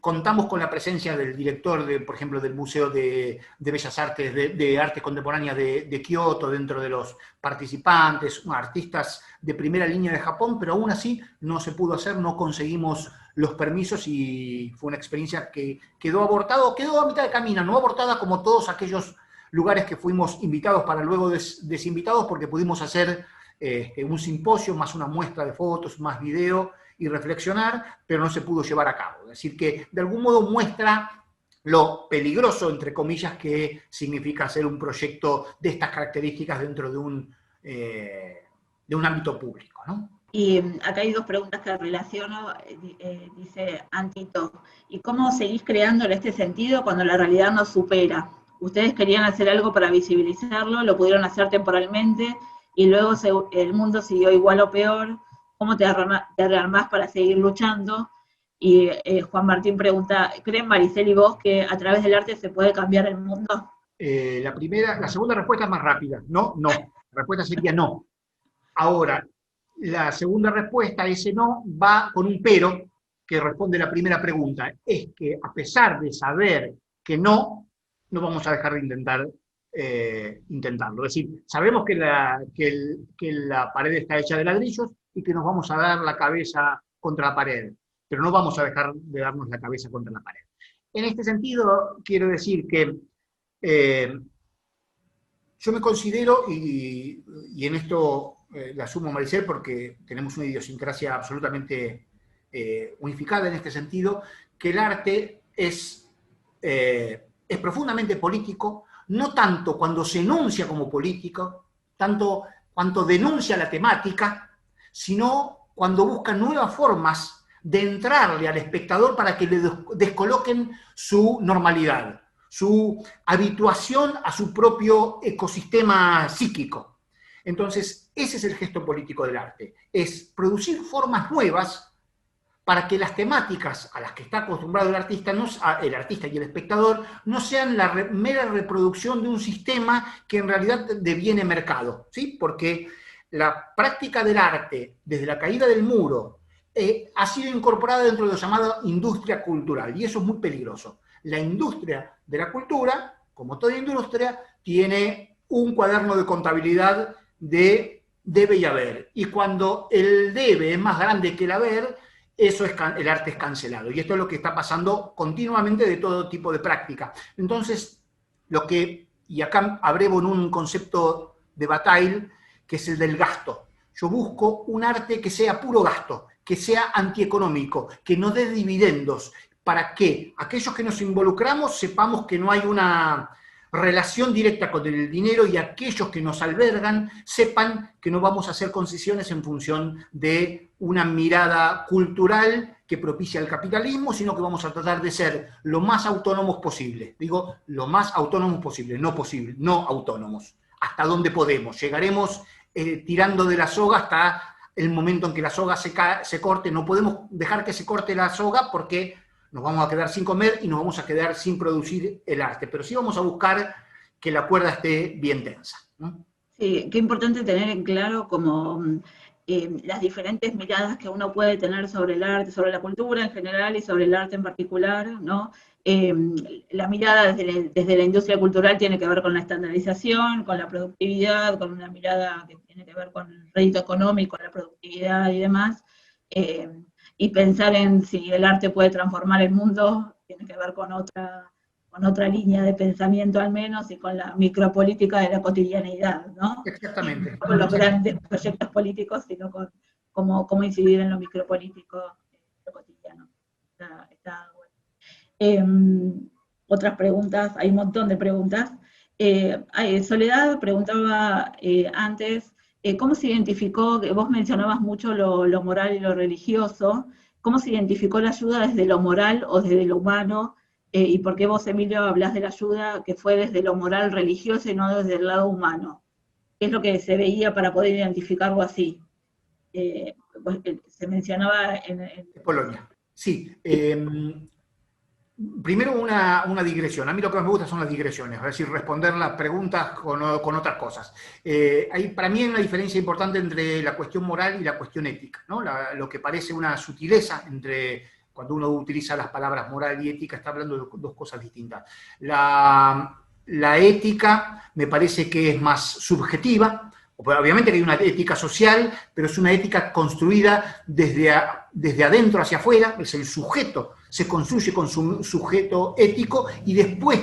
contamos con la presencia del director, por ejemplo, del Museo de Bellas Artes, de Arte Contemporánea de Kioto, dentro de los participantes, artistas de primera línea de Japón, pero aún así no se pudo hacer, no conseguimos los permisos, y fue una experiencia que quedó a mitad de camino, no abortada como todos aquellos lugares que fuimos invitados para luego desinvitados, porque pudimos hacer un simposio, más una muestra de fotos, más video, y reflexionar, pero no se pudo llevar a cabo. Es decir, que de algún modo muestra lo peligroso, entre comillas, que significa hacer un proyecto de estas características dentro de un ámbito público, ¿no? Y acá hay 2 preguntas que relaciono, dice Antito, ¿y cómo seguís creando en este sentido cuando la realidad nos supera? Ustedes querían hacer algo para visibilizarlo, lo pudieron hacer temporalmente, y luego el mundo siguió igual o peor. ¿Cómo te rearmás para seguir luchando? Y Juan Martín pregunta, ¿creen Maricel y vos que a través del arte se puede cambiar el mundo? La segunda respuesta es más rápida. No. La respuesta sería no. Ahora, la segunda respuesta, ese no, va con un pero que responde la primera pregunta. Es que a pesar de saber que no vamos a dejar de intentarlo. Es decir, sabemos que la pared está hecha de ladrillos, y que nos vamos a dar la cabeza contra la pared, pero no vamos a dejar de darnos la cabeza contra la pared. En este sentido, quiero decir que yo me considero, y en esto la asumo Maricel, porque tenemos una idiosincrasia absolutamente unificada en este sentido, que el arte es profundamente político, no tanto cuando se enuncia como político, tanto cuanto denuncia la temática, sino cuando busca nuevas formas de entrarle al espectador para que le descoloquen su normalidad, su habituación a su propio ecosistema psíquico. Entonces, ese es el gesto político del arte, es producir formas nuevas para que las temáticas a las que está acostumbrado el artista y el espectador no sean la mera reproducción de un sistema que en realidad deviene mercado, ¿sí? Porque la práctica del arte, desde la caída del muro, ha sido incorporada dentro de lo llamado industria cultural, y eso es muy peligroso. La industria de la cultura, como toda industria, tiene un cuaderno de contabilidad de debe y haber, y cuando el debe es más grande que el haber, el arte es cancelado, y esto es lo que está pasando continuamente de todo tipo de práctica. Entonces, y acá abrevo en un concepto de Bataille, que es el del gasto. Yo busco un arte que sea puro gasto, que sea antieconómico, que no dé dividendos, para que aquellos que nos involucramos sepamos que no hay una relación directa con el dinero, y aquellos que nos albergan sepan que no vamos a hacer concesiones en función de una mirada cultural que propicia el capitalismo, sino que vamos a tratar de ser lo más autónomos posible. Digo, lo más autónomos posible, no autónomos. Hasta donde podemos. Llegaremos tirando de la soga hasta el momento en que la soga se corte. No podemos dejar que se corte la soga, porque nos vamos a quedar sin comer y nos vamos a quedar sin producir el arte. Pero sí vamos a buscar que la cuerda esté bien tensa, ¿no? Sí, qué importante tener en claro como las diferentes miradas que uno puede tener sobre el arte, sobre la cultura en general y sobre el arte en particular, ¿no? La mirada desde la industria cultural tiene que ver con la estandarización, con la productividad, con una mirada que tiene que ver con el rédito económico, la productividad y demás, y pensar en si el arte puede transformar el mundo tiene que ver con otra línea de pensamiento al menos, y con la micropolítica de la cotidianeidad, ¿no? Exactamente. No con los grandes proyectos políticos, sino con cómo incidir en lo micropolítico, lo cotidiano. Está bueno. Otras preguntas, hay un montón de preguntas. Soledad preguntaba antes, ¿cómo se identificó, vos mencionabas mucho lo moral y lo religioso, cómo se identificó la ayuda desde lo moral o desde lo humano, y por qué vos, Emilio, hablás de la ayuda que fue desde lo moral religioso y no desde el lado humano? ¿Qué es lo que se veía para poder identificarlo así? Se mencionaba en Polonia. Sí. Primero una digresión. A mí lo que más me gusta son las digresiones, es decir, responder las preguntas con otras cosas. Para mí hay una diferencia importante entre la cuestión moral y la cuestión ética, ¿no? Lo que parece una sutileza entre, cuando uno utiliza las palabras moral y ética, está hablando de dos cosas distintas. La ética me parece que es más subjetiva. Obviamente que hay una ética social, pero es una ética construida desde adentro hacia afuera, es el sujeto, se construye con su sujeto ético y después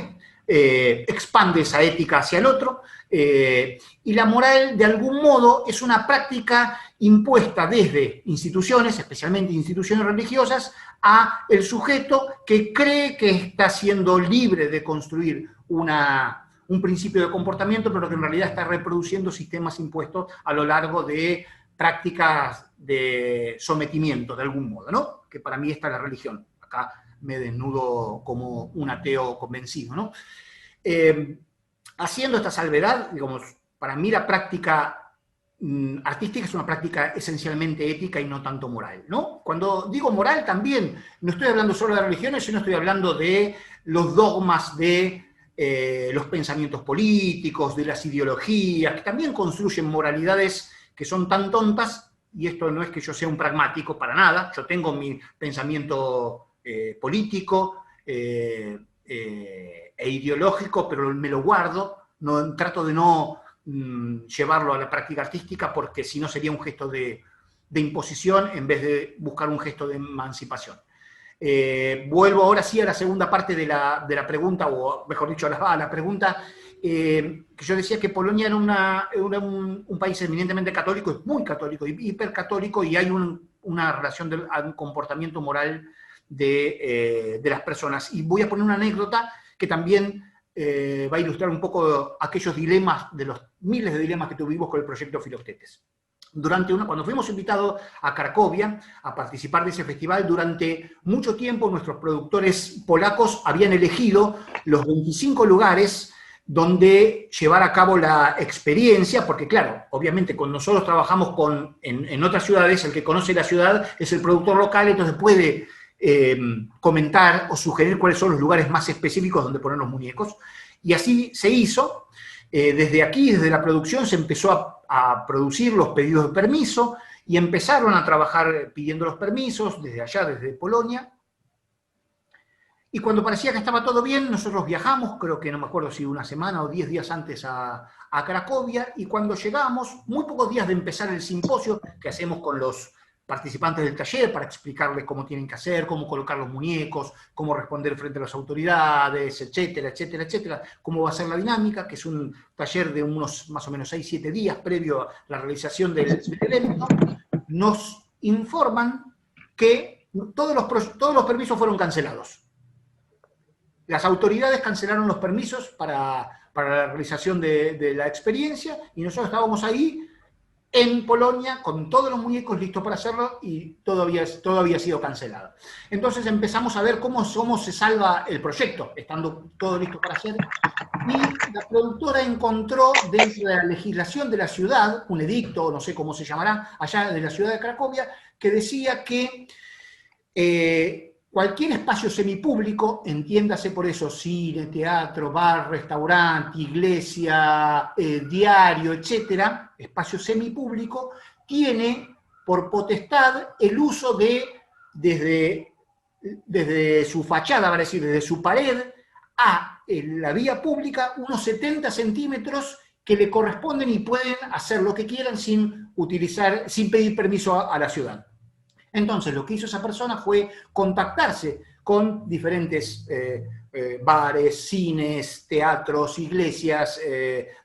expande esa ética hacia el otro. Y la moral, de algún modo, es una práctica impuesta desde instituciones, especialmente instituciones religiosas, a el sujeto que cree que está siendo libre de construir un principio de comportamiento, pero que en realidad está reproduciendo sistemas impuestos a lo largo de prácticas de sometimiento, de algún modo, ¿no? Que para mí esta es la religión. Acá me desnudo como un ateo convencido, ¿no? Haciendo esta salvedad, digamos, para mí la práctica artística es una práctica esencialmente ética y no tanto moral, ¿no? Cuando digo moral también, no estoy hablando solo de religiones, sino estoy hablando de los dogmas de los pensamientos políticos, de las ideologías, que también construyen moralidades que son tan tontas, y esto no es que yo sea un pragmático para nada, yo tengo mi pensamiento político e ideológico, pero me lo guardo, trato de no llevarlo a la práctica artística, porque si no sería un gesto de imposición en vez de buscar un gesto de emancipación. Vuelvo ahora sí a la segunda parte de la pregunta, o mejor dicho, a la pregunta, que yo decía que Polonia era un país eminentemente católico, es muy católico, hipercatólico, y hay una relación a un comportamiento moral de las personas. Y voy a poner una anécdota que también va a ilustrar un poco aquellos dilemas, de los miles de dilemas que tuvimos con el proyecto Filoctetes. Cuando fuimos invitados a Cracovia a participar de ese festival, durante mucho tiempo nuestros productores polacos habían elegido los 25 lugares donde llevar a cabo la experiencia, porque claro, obviamente cuando nosotros trabajamos en otras ciudades, el que conoce la ciudad es el productor local, entonces puede comentar o sugerir cuáles son los lugares más específicos donde poner los muñecos, y así se hizo. Desde aquí, desde la producción, se empezó a producir los pedidos de permiso y empezaron a trabajar pidiendo los permisos desde allá, desde Polonia. Y cuando parecía que estaba todo bien, nosotros viajamos, creo que no me acuerdo si una semana o 10 días antes a Cracovia, y cuando llegamos, muy pocos días de empezar el simposio que hacemos con los participantes del taller para explicarles cómo tienen que hacer, cómo colocar los muñecos, cómo responder frente a las autoridades, etcétera, etcétera, etcétera, cómo va a ser la dinámica, que es un taller de unos más o menos 6-7 días previo a la realización del evento. Nos informan que todos los permisos fueron cancelados. Las autoridades cancelaron los permisos para la realización de la experiencia, y nosotros estábamos ahí en Polonia con todos los muñecos listos para hacerlo, y todo había sido cancelado. Entonces empezamos a ver cómo se salva el proyecto, estando todo listo para hacer, y la productora encontró dentro de la legislación de la ciudad, un edicto, no sé cómo se llamará, allá de la ciudad de Cracovia, que decía que cualquier espacio semipúblico, entiéndase por eso cine, teatro, bar, restaurante, iglesia, diario, etcétera, espacio semipúblico, tiene por potestad el uso desde su fachada, vale decir, desde su pared a la vía pública, unos 70 centímetros que le corresponden y pueden hacer lo que quieran sin pedir permiso a la ciudad. Entonces, lo que hizo esa persona fue contactarse con diferentes bares, cines, teatros, iglesias,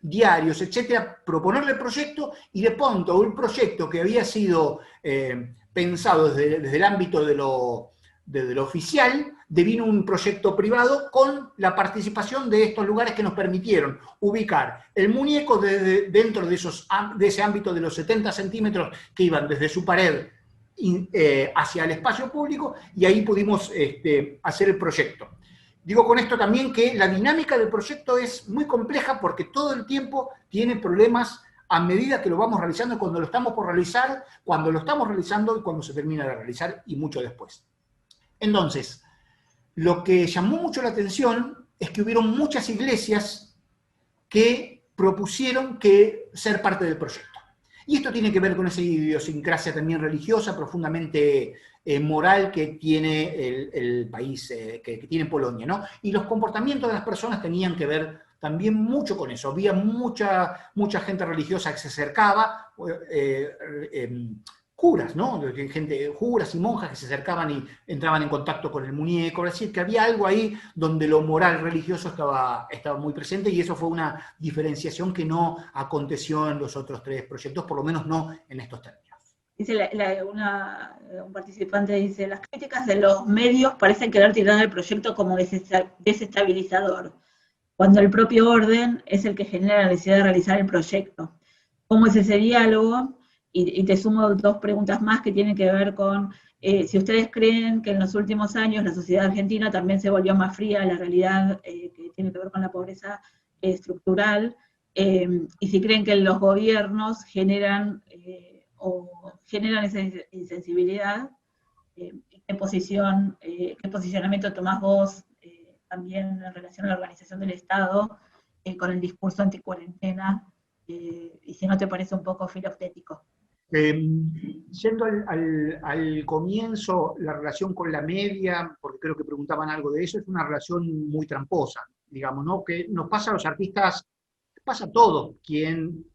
diarios, etcétera, proponerle el proyecto, y de pronto un proyecto que había sido pensado desde el ámbito de lo oficial, devino un proyecto privado con la participación de estos lugares que nos permitieron ubicar el muñeco dentro de ese ámbito de los 70 centímetros que iban desde su pared hacia el espacio público, y ahí pudimos hacer el proyecto. Digo con esto también que la dinámica del proyecto es muy compleja, porque todo el tiempo tiene problemas a medida que lo vamos realizando, cuando lo estamos por realizar, cuando lo estamos realizando y cuando se termina de realizar, y mucho después. Entonces, lo que llamó mucho la atención es que hubieron muchas iglesias que propusieron ser parte del proyecto. Y esto tiene que ver con esa idiosincrasia también religiosa, profundamente moral que tiene el país, que tiene Polonia, ¿no? Y los comportamientos de las personas tenían que ver también mucho con eso. Había mucha gente religiosa que se acercaba, curas, ¿no? Curas y monjas que se acercaban y entraban en contacto con el muñeco. Es decir, que había algo ahí donde lo moral religioso estaba muy presente, y eso fue una diferenciación que no aconteció en los otros 3 proyectos, por lo menos no en estos términos. Dice un participante, dice: las críticas de los medios parecen querer tirar el proyecto como desestabilizador, cuando el propio orden es el que genera la necesidad de realizar el proyecto. ¿Cómo es ese diálogo? Y te sumo 2 preguntas más que tienen que ver con si ustedes creen que en los últimos años la sociedad argentina también se volvió más fría a la realidad que tiene que ver con la pobreza estructural, y si creen que los gobiernos generan esa insensibilidad, ¿qué posicionamiento tomás vos también en relación a la organización del Estado con el discurso anticuarentena, y si no te parece un poco filostético? Yendo al comienzo, la relación con la media, porque creo que preguntaban algo de eso, es una relación muy tramposa, digamos, ¿no? Que nos pasa a los artistas, pasa a todos,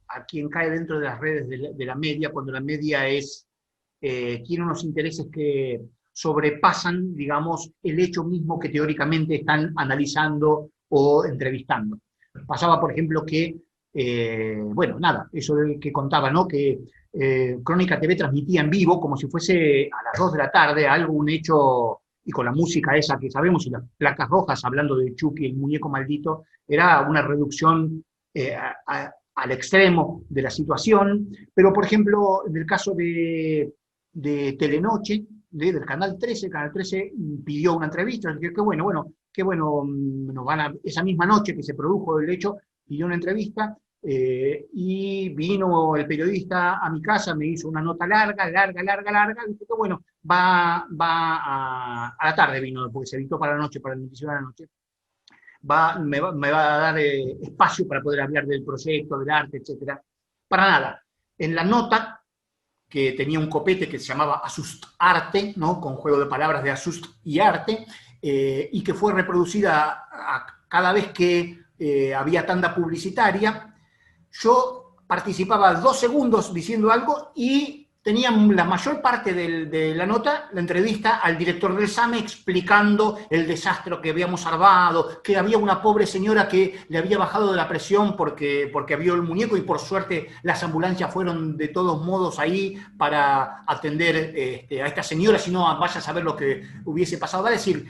a quien cae dentro de las redes de la media, cuando la media tiene unos intereses que sobrepasan, digamos, el hecho mismo que teóricamente están analizando o entrevistando. Pasaba, por ejemplo, que, eso que contaba, ¿no? Que Crónica TV transmitía en vivo, como si fuese a las 2 de la tarde, un hecho, y con la música esa que sabemos, y las placas rojas, hablando de Chucky, el muñeco maldito, era una reducción al extremo de la situación. Pero, por ejemplo, en el caso de Telenoche, del Canal 13, el Canal 13 pidió una entrevista, qué bueno, esa misma noche que se produjo el hecho, pidió una entrevista, y vino el periodista a mi casa, me hizo una nota larga, y dije que bueno, va a la tarde vino, porque se editó para la noche, para el noticiero de la noche, me va a dar espacio para poder hablar del proyecto, del arte, etc. Para nada. En la nota, que tenía un copete que se llamaba Asust Arte, ¿no? Con juego de palabras de Asust y arte, y que fue reproducida cada vez que había tanda publicitaria. Yo participaba 2 segundos diciendo algo y tenía la mayor parte de la nota, la entrevista al director del SAME, explicando el desastre que habíamos armado, que había una pobre señora que le había bajado de la presión porque vio el muñeco, y por suerte las ambulancias fueron de todos modos ahí para atender a esta señora, si no vaya a saber lo que hubiese pasado. Es decir,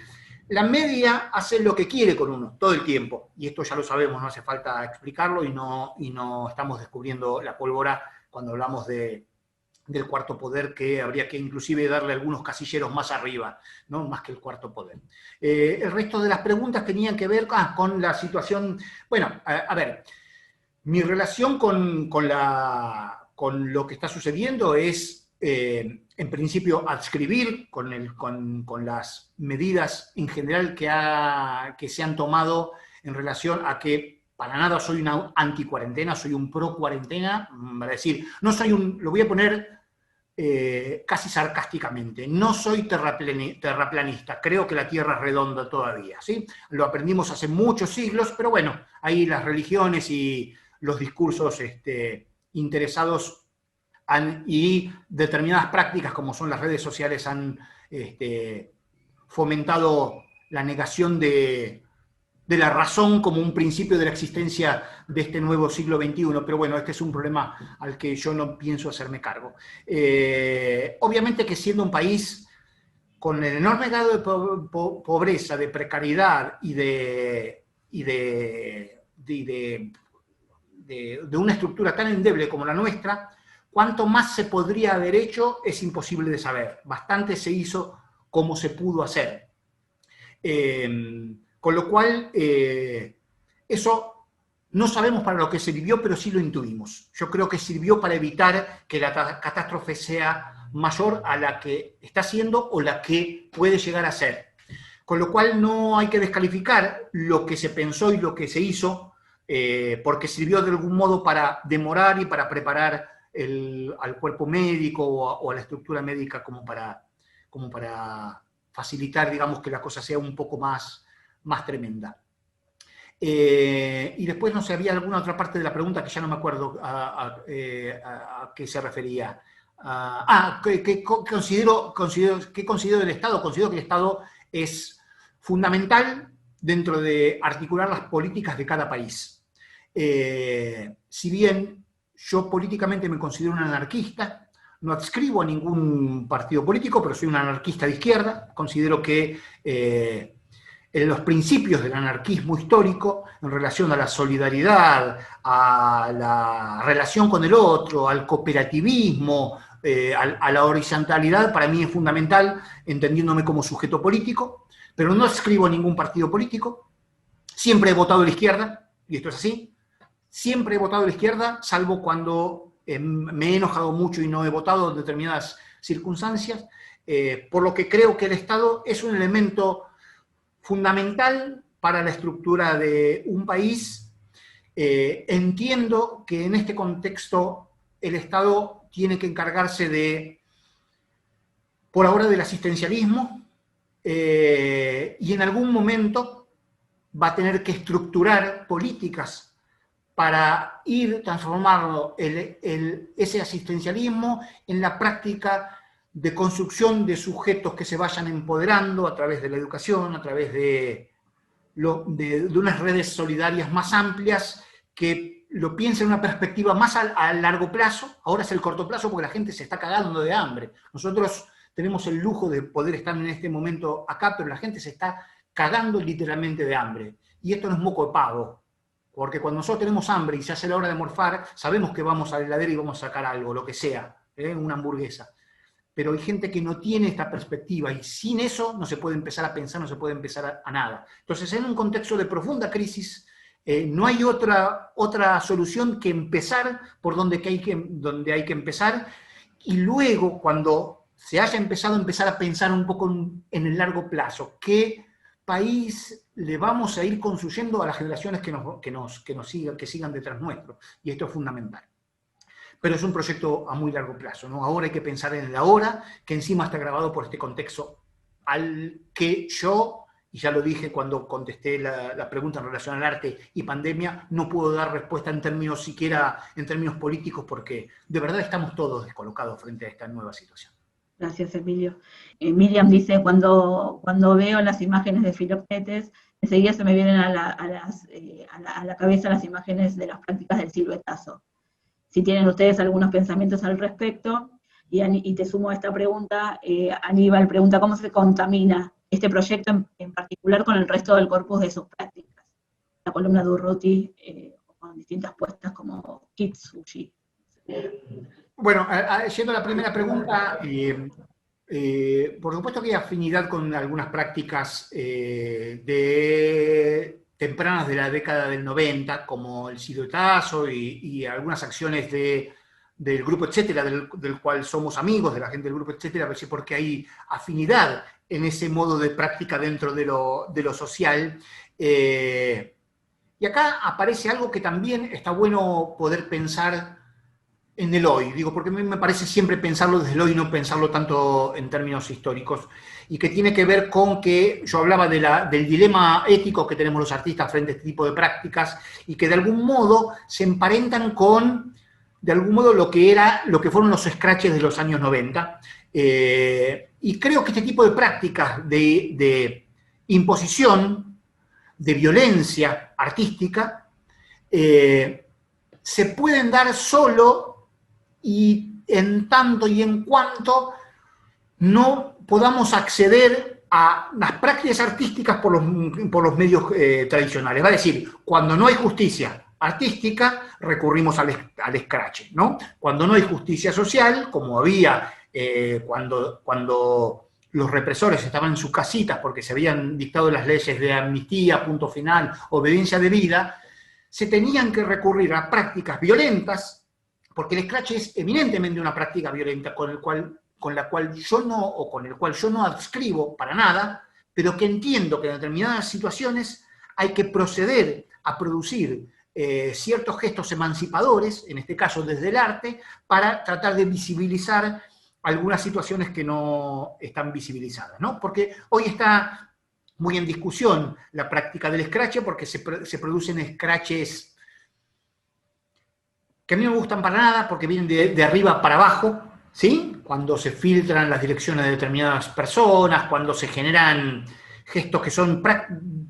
la media hace lo que quiere con uno, todo el tiempo, y esto ya lo sabemos, no hace falta explicarlo, y no estamos descubriendo la pólvora cuando hablamos del cuarto poder, que habría que inclusive darle algunos casilleros más arriba, ¿no? Más que el cuarto poder. El resto de las preguntas tenían que ver con la situación. Bueno, a ver, mi relación con lo que está sucediendo es, en principio, adscribir con las medidas en general que se han tomado en relación a que para nada soy una anti-cuarentena, soy un pro-cuarentena, para decir, no soy lo voy a poner casi sarcásticamente, no soy terraplanista, creo que la Tierra es redonda todavía, ¿sí? Lo aprendimos hace muchos siglos, pero bueno, ahí las religiones y los discursos interesados y determinadas prácticas como son las redes sociales han fomentado la negación de la razón como un principio de la existencia de este nuevo siglo XXI, pero bueno, este es un problema al que yo no pienso hacerme cargo. Obviamente que siendo un país con el enorme grado de pobreza, de precariedad y de una estructura tan endeble como la nuestra, cuánto más se podría haber hecho es imposible de saber. Bastante se hizo como se pudo hacer. Con lo cual, eso no sabemos para lo que sirvió, pero sí lo intuimos. Yo creo que sirvió para evitar que la catástrofe sea mayor a la que está siendo o la que puede llegar a ser. Con lo cual no hay que descalificar lo que se pensó y lo que se hizo, porque sirvió de algún modo para demorar y para preparar al cuerpo médico o a la estructura médica como para facilitar, digamos, que la cosa sea un poco más tremenda. Y después, no sé, había alguna otra parte de la pregunta que ya no me acuerdo a qué se refería. ¿Qué considero del Estado? Considero que el Estado es fundamental dentro de articular las políticas de cada país. Si bien yo políticamente me considero un anarquista, no adscribo a ningún partido político, pero soy un anarquista de izquierda. Considero que los principios del anarquismo histórico en relación a la solidaridad, a la relación con el otro, al cooperativismo, a la horizontalidad, para mí es fundamental, entendiéndome como sujeto político, pero no adscribo a ningún partido político. Siempre he votado a la izquierda, y esto es así. Siempre he votado a la izquierda, salvo cuando me he enojado mucho y no he votado en determinadas circunstancias, por lo que creo que el Estado es un elemento fundamental para la estructura de un país. Entiendo que en este contexto el Estado tiene que encargarse por ahora, del asistencialismo, y en algún momento va a tener que estructurar políticas para ir transformando ese asistencialismo en la práctica de construcción de sujetos que se vayan empoderando a través de la educación, a través de unas redes solidarias más amplias, que lo piensen en una perspectiva más a largo plazo. Ahora es el corto plazo porque la gente se está cagando de hambre. Nosotros tenemos el lujo de poder estar en este momento acá, pero la gente se está cagando literalmente de hambre. Y esto no es moco de pavo. Porque cuando nosotros tenemos hambre y se hace la hora de morfar, sabemos que vamos a la heladera y vamos a sacar algo, lo que sea, una hamburguesa. Pero hay gente que no tiene esta perspectiva y sin eso no se puede empezar a pensar, no se puede empezar a nada. Entonces, en un contexto de profunda crisis, no hay otra solución que empezar por donde hay que empezar, y luego, cuando se haya empezar a pensar un poco en el largo plazo, ¿qué país le vamos a ir construyendo a las generaciones que sigan detrás nuestro? Y esto es fundamental. Pero es un proyecto a muy largo plazo, ¿no? Ahora hay que pensar en el ahora, que encima está grabado por este contexto al que yo, y ya lo dije cuando contesté la pregunta en relación al arte y pandemia, no puedo dar respuesta siquiera en términos políticos, porque de verdad estamos todos descolocados frente a esta nueva situación. Gracias, Emilio. Miriam dice, cuando veo las imágenes de Filoctetes, enseguida se me vienen a la cabeza las imágenes de las prácticas del siluetazo. Si tienen ustedes algunos pensamientos al respecto, y te sumo a esta pregunta, Aníbal pregunta cómo se contamina este proyecto en particular con el resto del corpus de sus prácticas. La columna de Urruti, con distintas puestas como Kitsushi. Bueno, yendo a la primera pregunta, por supuesto que hay afinidad con algunas prácticas tempranas de la década del 90, como el siluetazo y algunas acciones del grupo Etcétera, del cual somos amigos, de la gente del grupo Etcétera, porque hay afinidad en ese modo de práctica dentro de lo social. Y acá aparece algo que también está bueno poder pensar en el hoy, porque a mí me parece siempre pensarlo desde el hoy, no pensarlo tanto en términos históricos, y que tiene que ver con que yo hablaba del dilema ético que tenemos los artistas frente a este tipo de prácticas, y que de algún modo se emparentan con, de algún modo, lo que fueron los scratches de los años 90, Y creo que este tipo de prácticas de imposición, de violencia artística, se pueden dar solo y en tanto y en cuanto no podamos acceder a las prácticas artísticas por los medios tradicionales. Va a decir, cuando no hay justicia artística, recurrimos al escrache, ¿no? Cuando no hay justicia social, como había cuando los represores estaban en sus casitas porque se habían dictado las leyes de amnistía, punto final, obediencia debida, se tenían que recurrir a prácticas violentas, porque el escrache es eminentemente una práctica violenta con el cual yo no adscribo para nada, pero que entiendo que en determinadas situaciones hay que proceder a producir ciertos gestos emancipadores, en este caso desde el arte, para tratar de visibilizar algunas situaciones que no están visibilizadas, ¿no? Porque hoy está muy en discusión la práctica del escrache, porque se producen escraches que a mí no me gustan para nada, porque vienen de arriba para abajo, ¿sí? Cuando se filtran las direcciones de determinadas personas, cuando se generan gestos que son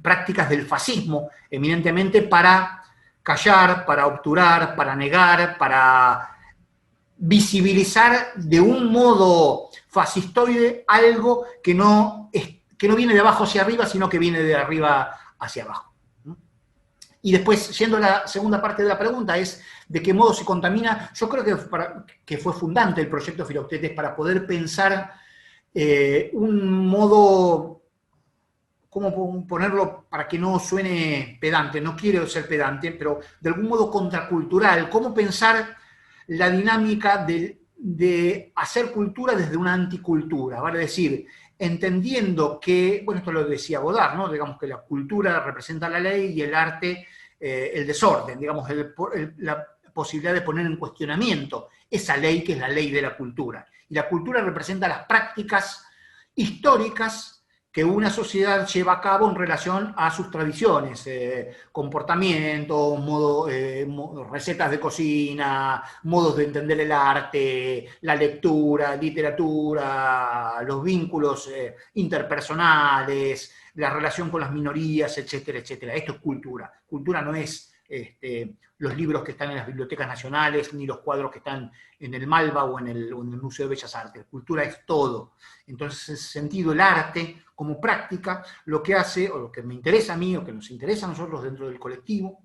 prácticas del fascismo, eminentemente para callar, para obturar, para negar, para visibilizar de un modo fascistoide algo que no viene de abajo hacia arriba, sino que viene de arriba hacia abajo. Y después, yendo a la segunda parte de la pregunta, es de qué modo se contamina. Yo creo que fue fundante el proyecto Filoctetes para poder pensar un modo, ¿cómo ponerlo para que no suene pedante? No quiero ser pedante, pero de algún modo contracultural. ¿Cómo pensar la dinámica de hacer cultura desde una anticultura? Vale decir, entendiendo que, bueno, esto lo decía Godard, ¿no? Digamos que la cultura representa la ley y el arte el desorden, digamos, la posibilidad de poner en cuestionamiento esa ley que es la ley de la cultura. Y la cultura representa las prácticas históricas que una sociedad lleva a cabo en relación a sus tradiciones, comportamientos, recetas de cocina, modos de entender el arte, la lectura, literatura, los vínculos interpersonales, la relación con las minorías, etcétera, etcétera. Esto es cultura. Cultura no es los libros que están en las bibliotecas nacionales, ni los cuadros que están en el Malva o en el Museo de Bellas Artes. Cultura es todo. Entonces, en ese sentido, el arte como práctica, lo que hace, o lo que me interesa a mí, o que nos interesa a nosotros dentro del colectivo,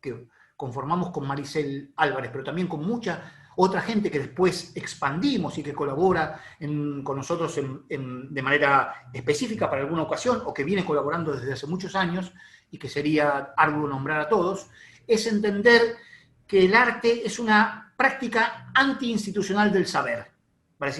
que conformamos con Maricel Álvarez, pero también con mucha otra gente que después expandimos y que colabora con nosotros de manera específica para alguna ocasión, o que viene colaborando desde hace muchos años, y que sería arduo nombrar a todos, es entender que el arte es una práctica antiinstitucional del saber, ¿vale?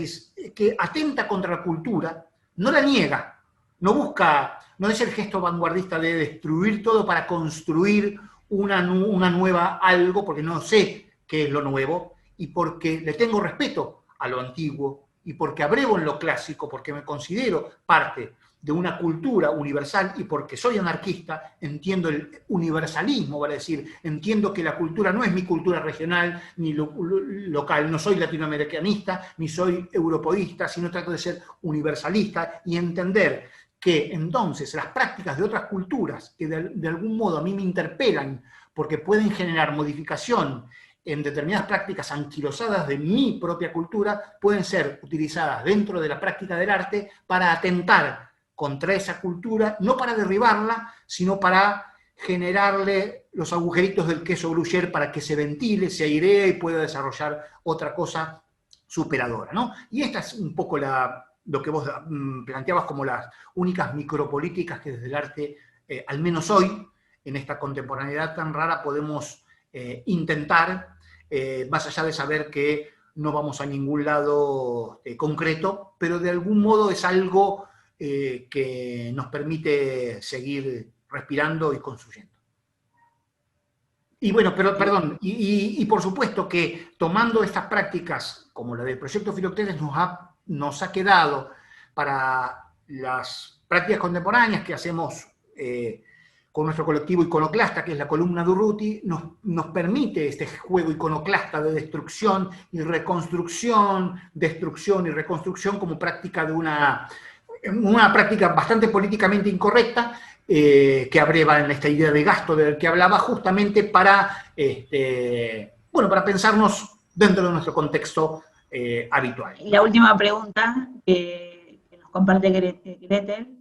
Que atenta contra la cultura, no la niega, no busca, no es el gesto vanguardista de destruir todo para construir una nueva algo, porque no sé qué es lo nuevo, y porque le tengo respeto a lo antiguo, y porque abrevo en lo clásico, porque me considero parte de una cultura universal, y porque soy anarquista, entiendo el universalismo, vale decir, entiendo que la cultura no es mi cultura regional ni local, no soy latinoamericanista, ni soy europeísta, sino trato de ser universalista y entender que entonces las prácticas de otras culturas, que de algún modo a mí me interpelan, porque pueden generar modificación en determinadas prácticas anquilosadas de mi propia cultura, pueden ser utilizadas dentro de la práctica del arte para atentar contra esa cultura, no para derribarla, sino para generarle los agujeritos del queso Gruyère para que se ventile, se airee y pueda desarrollar otra cosa superadora, ¿no? Y esta es un poco lo que vos planteabas como las únicas micropolíticas que desde el arte, al menos hoy, en esta contemporaneidad tan rara, podemos intentar, más allá de saber que no vamos a ningún lado concreto, pero de algún modo es algo que nos permite seguir respirando y construyendo. Y bueno, perdón, y por supuesto que tomando estas prácticas, como la del proyecto Filoctetes, nos ha quedado para las prácticas contemporáneas que hacemos con nuestro colectivo iconoclasta, que es la columna de Urruti, nos permite este juego iconoclasta de destrucción y reconstrucción, destrucción y reconstrucción como práctica de una práctica bastante políticamente incorrecta, que abreva en esta idea de gasto del que hablaba, justamente para, para pensarnos dentro de nuestro contexto habitual. Y la última pregunta que nos comparte Gretel,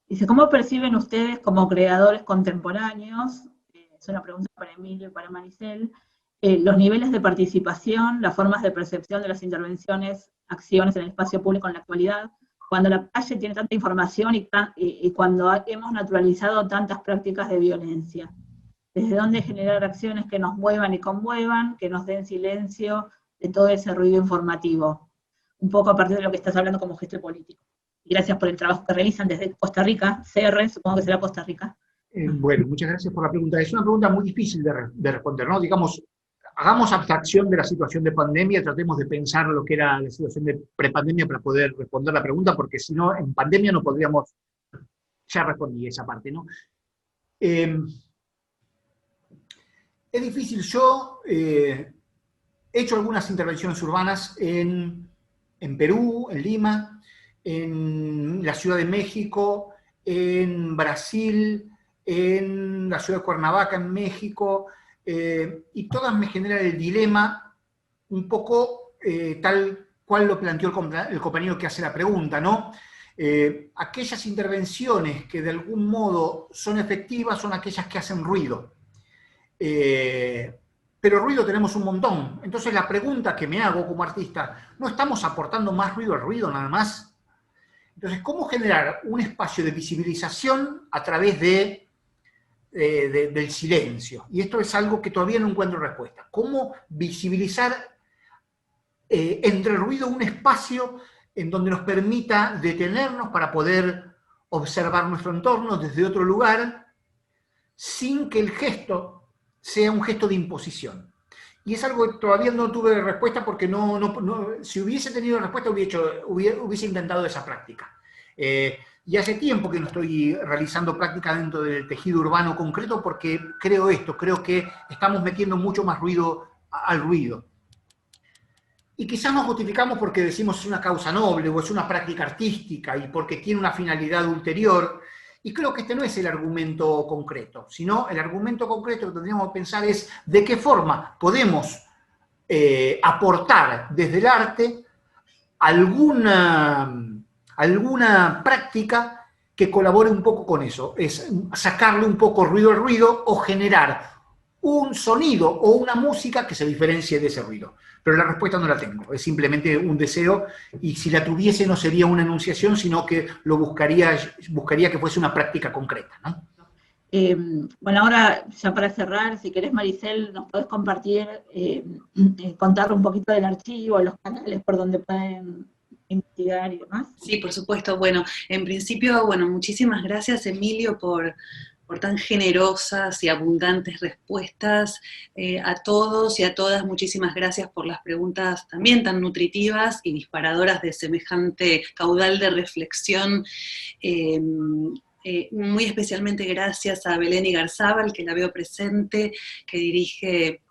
dice, ¿cómo perciben ustedes como creadores contemporáneos, es una pregunta para Emilio y para Maricel, los niveles de participación, las formas de percepción de las intervenciones, acciones en el espacio público en la actualidad, cuando la calle tiene tanta información y cuando hemos naturalizado tantas prácticas de violencia? ¿Desde dónde generar acciones que nos muevan y conmuevan, que nos den silencio de todo ese ruido informativo? Un poco a partir de lo que estás hablando como gesto político. Y gracias por el trabajo que realizan desde Costa Rica, CR, supongo que será Costa Rica. Bueno, muchas gracias por la pregunta. Es una pregunta muy difícil de responder, ¿no? Digamos, hagamos abstracción de la situación de pandemia, tratemos de pensar lo que era la situación de prepandemia para poder responder la pregunta, porque si no, en pandemia no podríamos, ya respondí esa parte, ¿no? Es difícil. Yo he hecho algunas intervenciones urbanas en Perú, en Lima, en la Ciudad de México, en Brasil, en la ciudad de Cuernavaca, en México, y todas me generan el dilema un poco tal cual lo planteó el compañero que hace la pregunta, ¿no? Aquellas intervenciones que de algún modo son efectivas son aquellas que hacen ruido. Pero ruido tenemos un montón. Entonces la pregunta que me hago como artista, ¿no estamos aportando más ruido al ruido nada más? Entonces, ¿cómo generar un espacio de visibilización a través del silencio? Y esto es algo que todavía no encuentro respuesta. ¿Cómo visibilizar entre el ruido un espacio en donde nos permita detenernos para poder observar nuestro entorno desde otro lugar, sin que el gesto sea un gesto de imposición? Y es algo que todavía no tuve respuesta, porque si hubiese tenido respuesta hubiese intentado esa práctica. Y hace tiempo que no estoy realizando práctica dentro del tejido urbano concreto, porque creo que estamos metiendo mucho más ruido al ruido. Y quizás nos justificamos porque decimos es una causa noble o es una práctica artística y porque tiene una finalidad ulterior. Y creo que este no es el argumento concreto, sino el argumento concreto que tendríamos que pensar es de qué forma podemos aportar desde el arte alguna práctica que colabore un poco con eso. Es sacarle un poco ruido al ruido o generar un sonido o una música que se diferencie de ese ruido. Pero la respuesta no la tengo, es simplemente un deseo, y si la tuviese no sería una enunciación, sino que buscaría que fuese una práctica concreta, ¿no? Bueno, ahora ya para cerrar, si querés, Maricel, nos podés compartir, contar un poquito del archivo, los canales por donde pueden investigar y demás. Sí, por supuesto. Bueno, en principio, muchísimas gracias, Emilio, por tan generosas y abundantes respuestas a todos y a todas. Muchísimas gracias por las preguntas también tan nutritivas y disparadoras de semejante caudal de reflexión. Muy especialmente gracias a Belén Igarzábal, que la veo presente, que dirige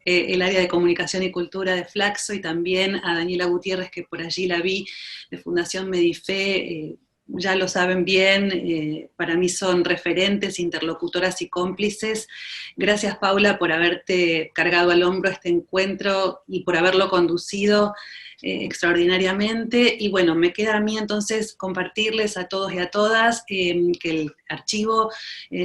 el área de comunicación y cultura de Flaxo, y también a Daniela Gutiérrez, que por allí la vi, de Fundación Medife. Ya lo saben bien, para mí son referentes, interlocutoras y cómplices. Gracias, Paula, por haberte cargado al hombro este encuentro y por haberlo conducido extraordinariamente. Y bueno, me queda a mí entonces compartirles a todos y a todas que el archivo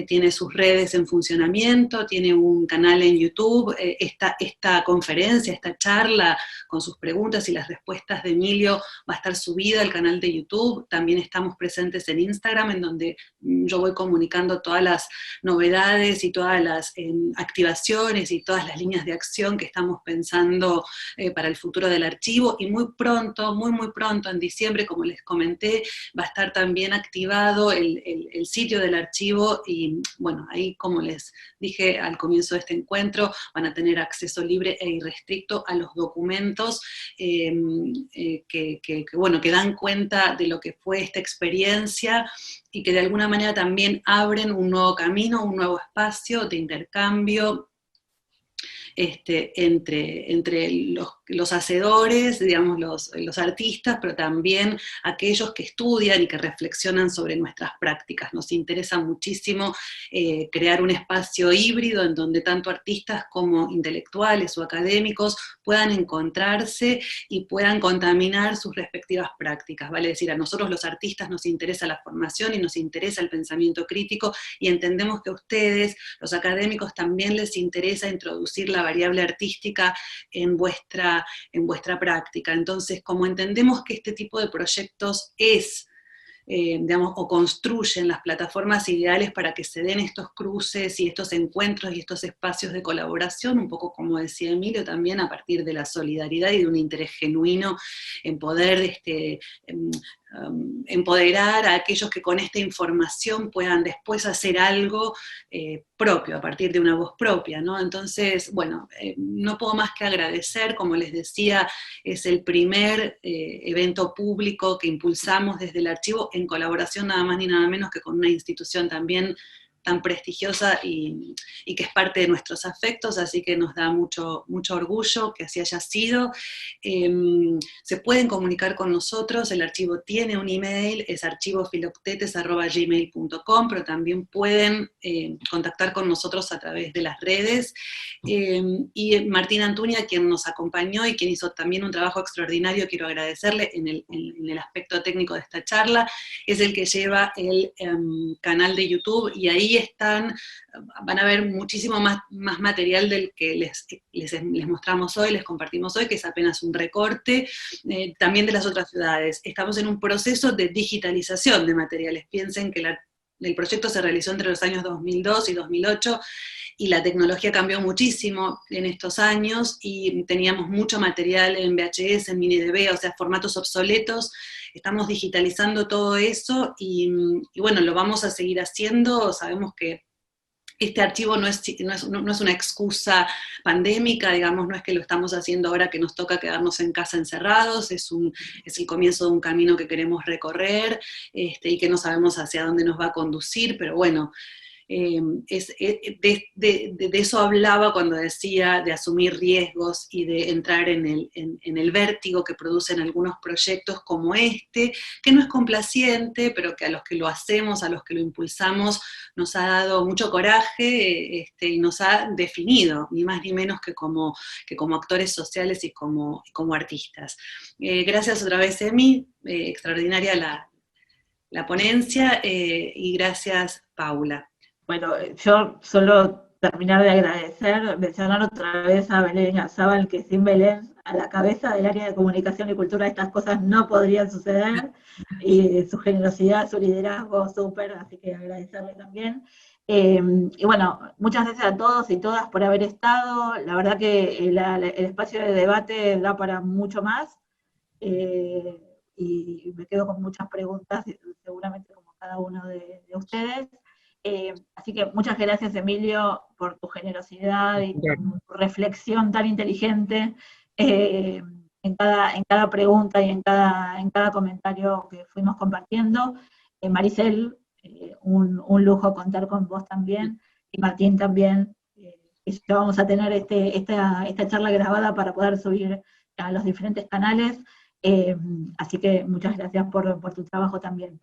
tiene sus redes en funcionamiento, tiene un canal en YouTube. Esta conferencia, esta charla con sus preguntas y las respuestas de Emilio va a estar subida al canal de YouTube. También estamos presentes en Instagram, en donde yo voy comunicando todas las novedades y todas las activaciones y todas las líneas de acción que estamos pensando para el futuro del archivo. Y y muy pronto, muy pronto, en diciembre, como les comenté, va a estar también activado el sitio del archivo, y bueno, ahí, como les dije al comienzo de este encuentro, van a tener acceso libre e irrestricto a los documentos que dan cuenta de lo que fue esta experiencia, y que de alguna manera también abren un nuevo camino, un nuevo espacio de intercambio entre los hacedores, digamos, los artistas, pero también aquellos que estudian y que reflexionan sobre nuestras prácticas. Nos interesa muchísimo crear un espacio híbrido en donde tanto artistas como intelectuales o académicos puedan encontrarse y puedan contaminar sus respectivas prácticas, vale decir, a nosotros los artistas nos interesa la formación y nos interesa el pensamiento crítico, y entendemos que a ustedes, los académicos, también les interesa introducir la variable artística en vuestra práctica. Entonces, como entendemos que este tipo de proyectos digamos, o construyen las plataformas ideales para que se den estos cruces y estos encuentros y estos espacios de colaboración, un poco como decía Emilio, también a partir de la solidaridad y de un interés genuino en poder empoderar a aquellos que con esta información puedan después hacer algo propio, a partir de una voz propia, ¿no? Entonces, bueno, no puedo más que agradecer, como les decía, es el primer evento público que impulsamos desde el archivo, en colaboración nada más ni nada menos que con una institución también tan prestigiosa y que es parte de nuestros afectos, así que nos da mucho orgullo que así haya sido. Se pueden comunicar con nosotros, el archivo tiene un email, es archivofiloctetes@gmail.com, pero también pueden contactar con nosotros a través de las redes, y Martín Antuña, quien nos acompañó y quien hizo también un trabajo extraordinario, quiero agradecerle en el aspecto técnico de esta charla, es el que lleva el canal de YouTube, y ahí van a ver muchísimo más material del que les mostramos hoy, les compartimos hoy, que es apenas un recorte, también de las otras ciudades. Estamos en un proceso de digitalización de materiales. Piensen que el proyecto se realizó entre los años 2002 y 2008, y la tecnología cambió muchísimo en estos años, y teníamos mucho material en VHS, en MiniDB, o sea, formatos obsoletos. Estamos digitalizando todo eso, y bueno, lo vamos a seguir haciendo. Sabemos que este archivo no es una excusa pandémica, digamos, no es que lo estamos haciendo ahora que nos toca quedarnos en casa encerrados, es el comienzo de un camino que queremos recorrer, y que no sabemos hacia dónde nos va a conducir, pero bueno, de eso hablaba cuando decía de asumir riesgos y de entrar en el vértigo que producen algunos proyectos como este, que no es complaciente, pero que a los que lo hacemos, a los que lo impulsamos, nos ha dado mucho coraje, y nos ha definido, ni más ni menos que como actores sociales y como artistas. Gracias otra vez, Emi, extraordinaria la ponencia, y gracias, Paula. Bueno, yo solo terminar de agradecer, mencionar otra vez a Belén Azábal, que sin Belén a la cabeza del área de comunicación y cultura estas cosas no podrían suceder, y su generosidad, su liderazgo, súper, así que agradecerle también. Y bueno, muchas gracias a todos y todas por haber estado. La verdad que el espacio de debate da para mucho más, y me quedo con muchas preguntas, seguramente como cada uno de ustedes. Así que muchas gracias, Emilio, por tu generosidad y tu reflexión tan inteligente en cada pregunta y en cada comentario que fuimos compartiendo. Maricel, un lujo contar con vos también, y Martín también. Ya vamos a tener esta charla grabada para poder subir a los diferentes canales, así que muchas gracias por tu trabajo también.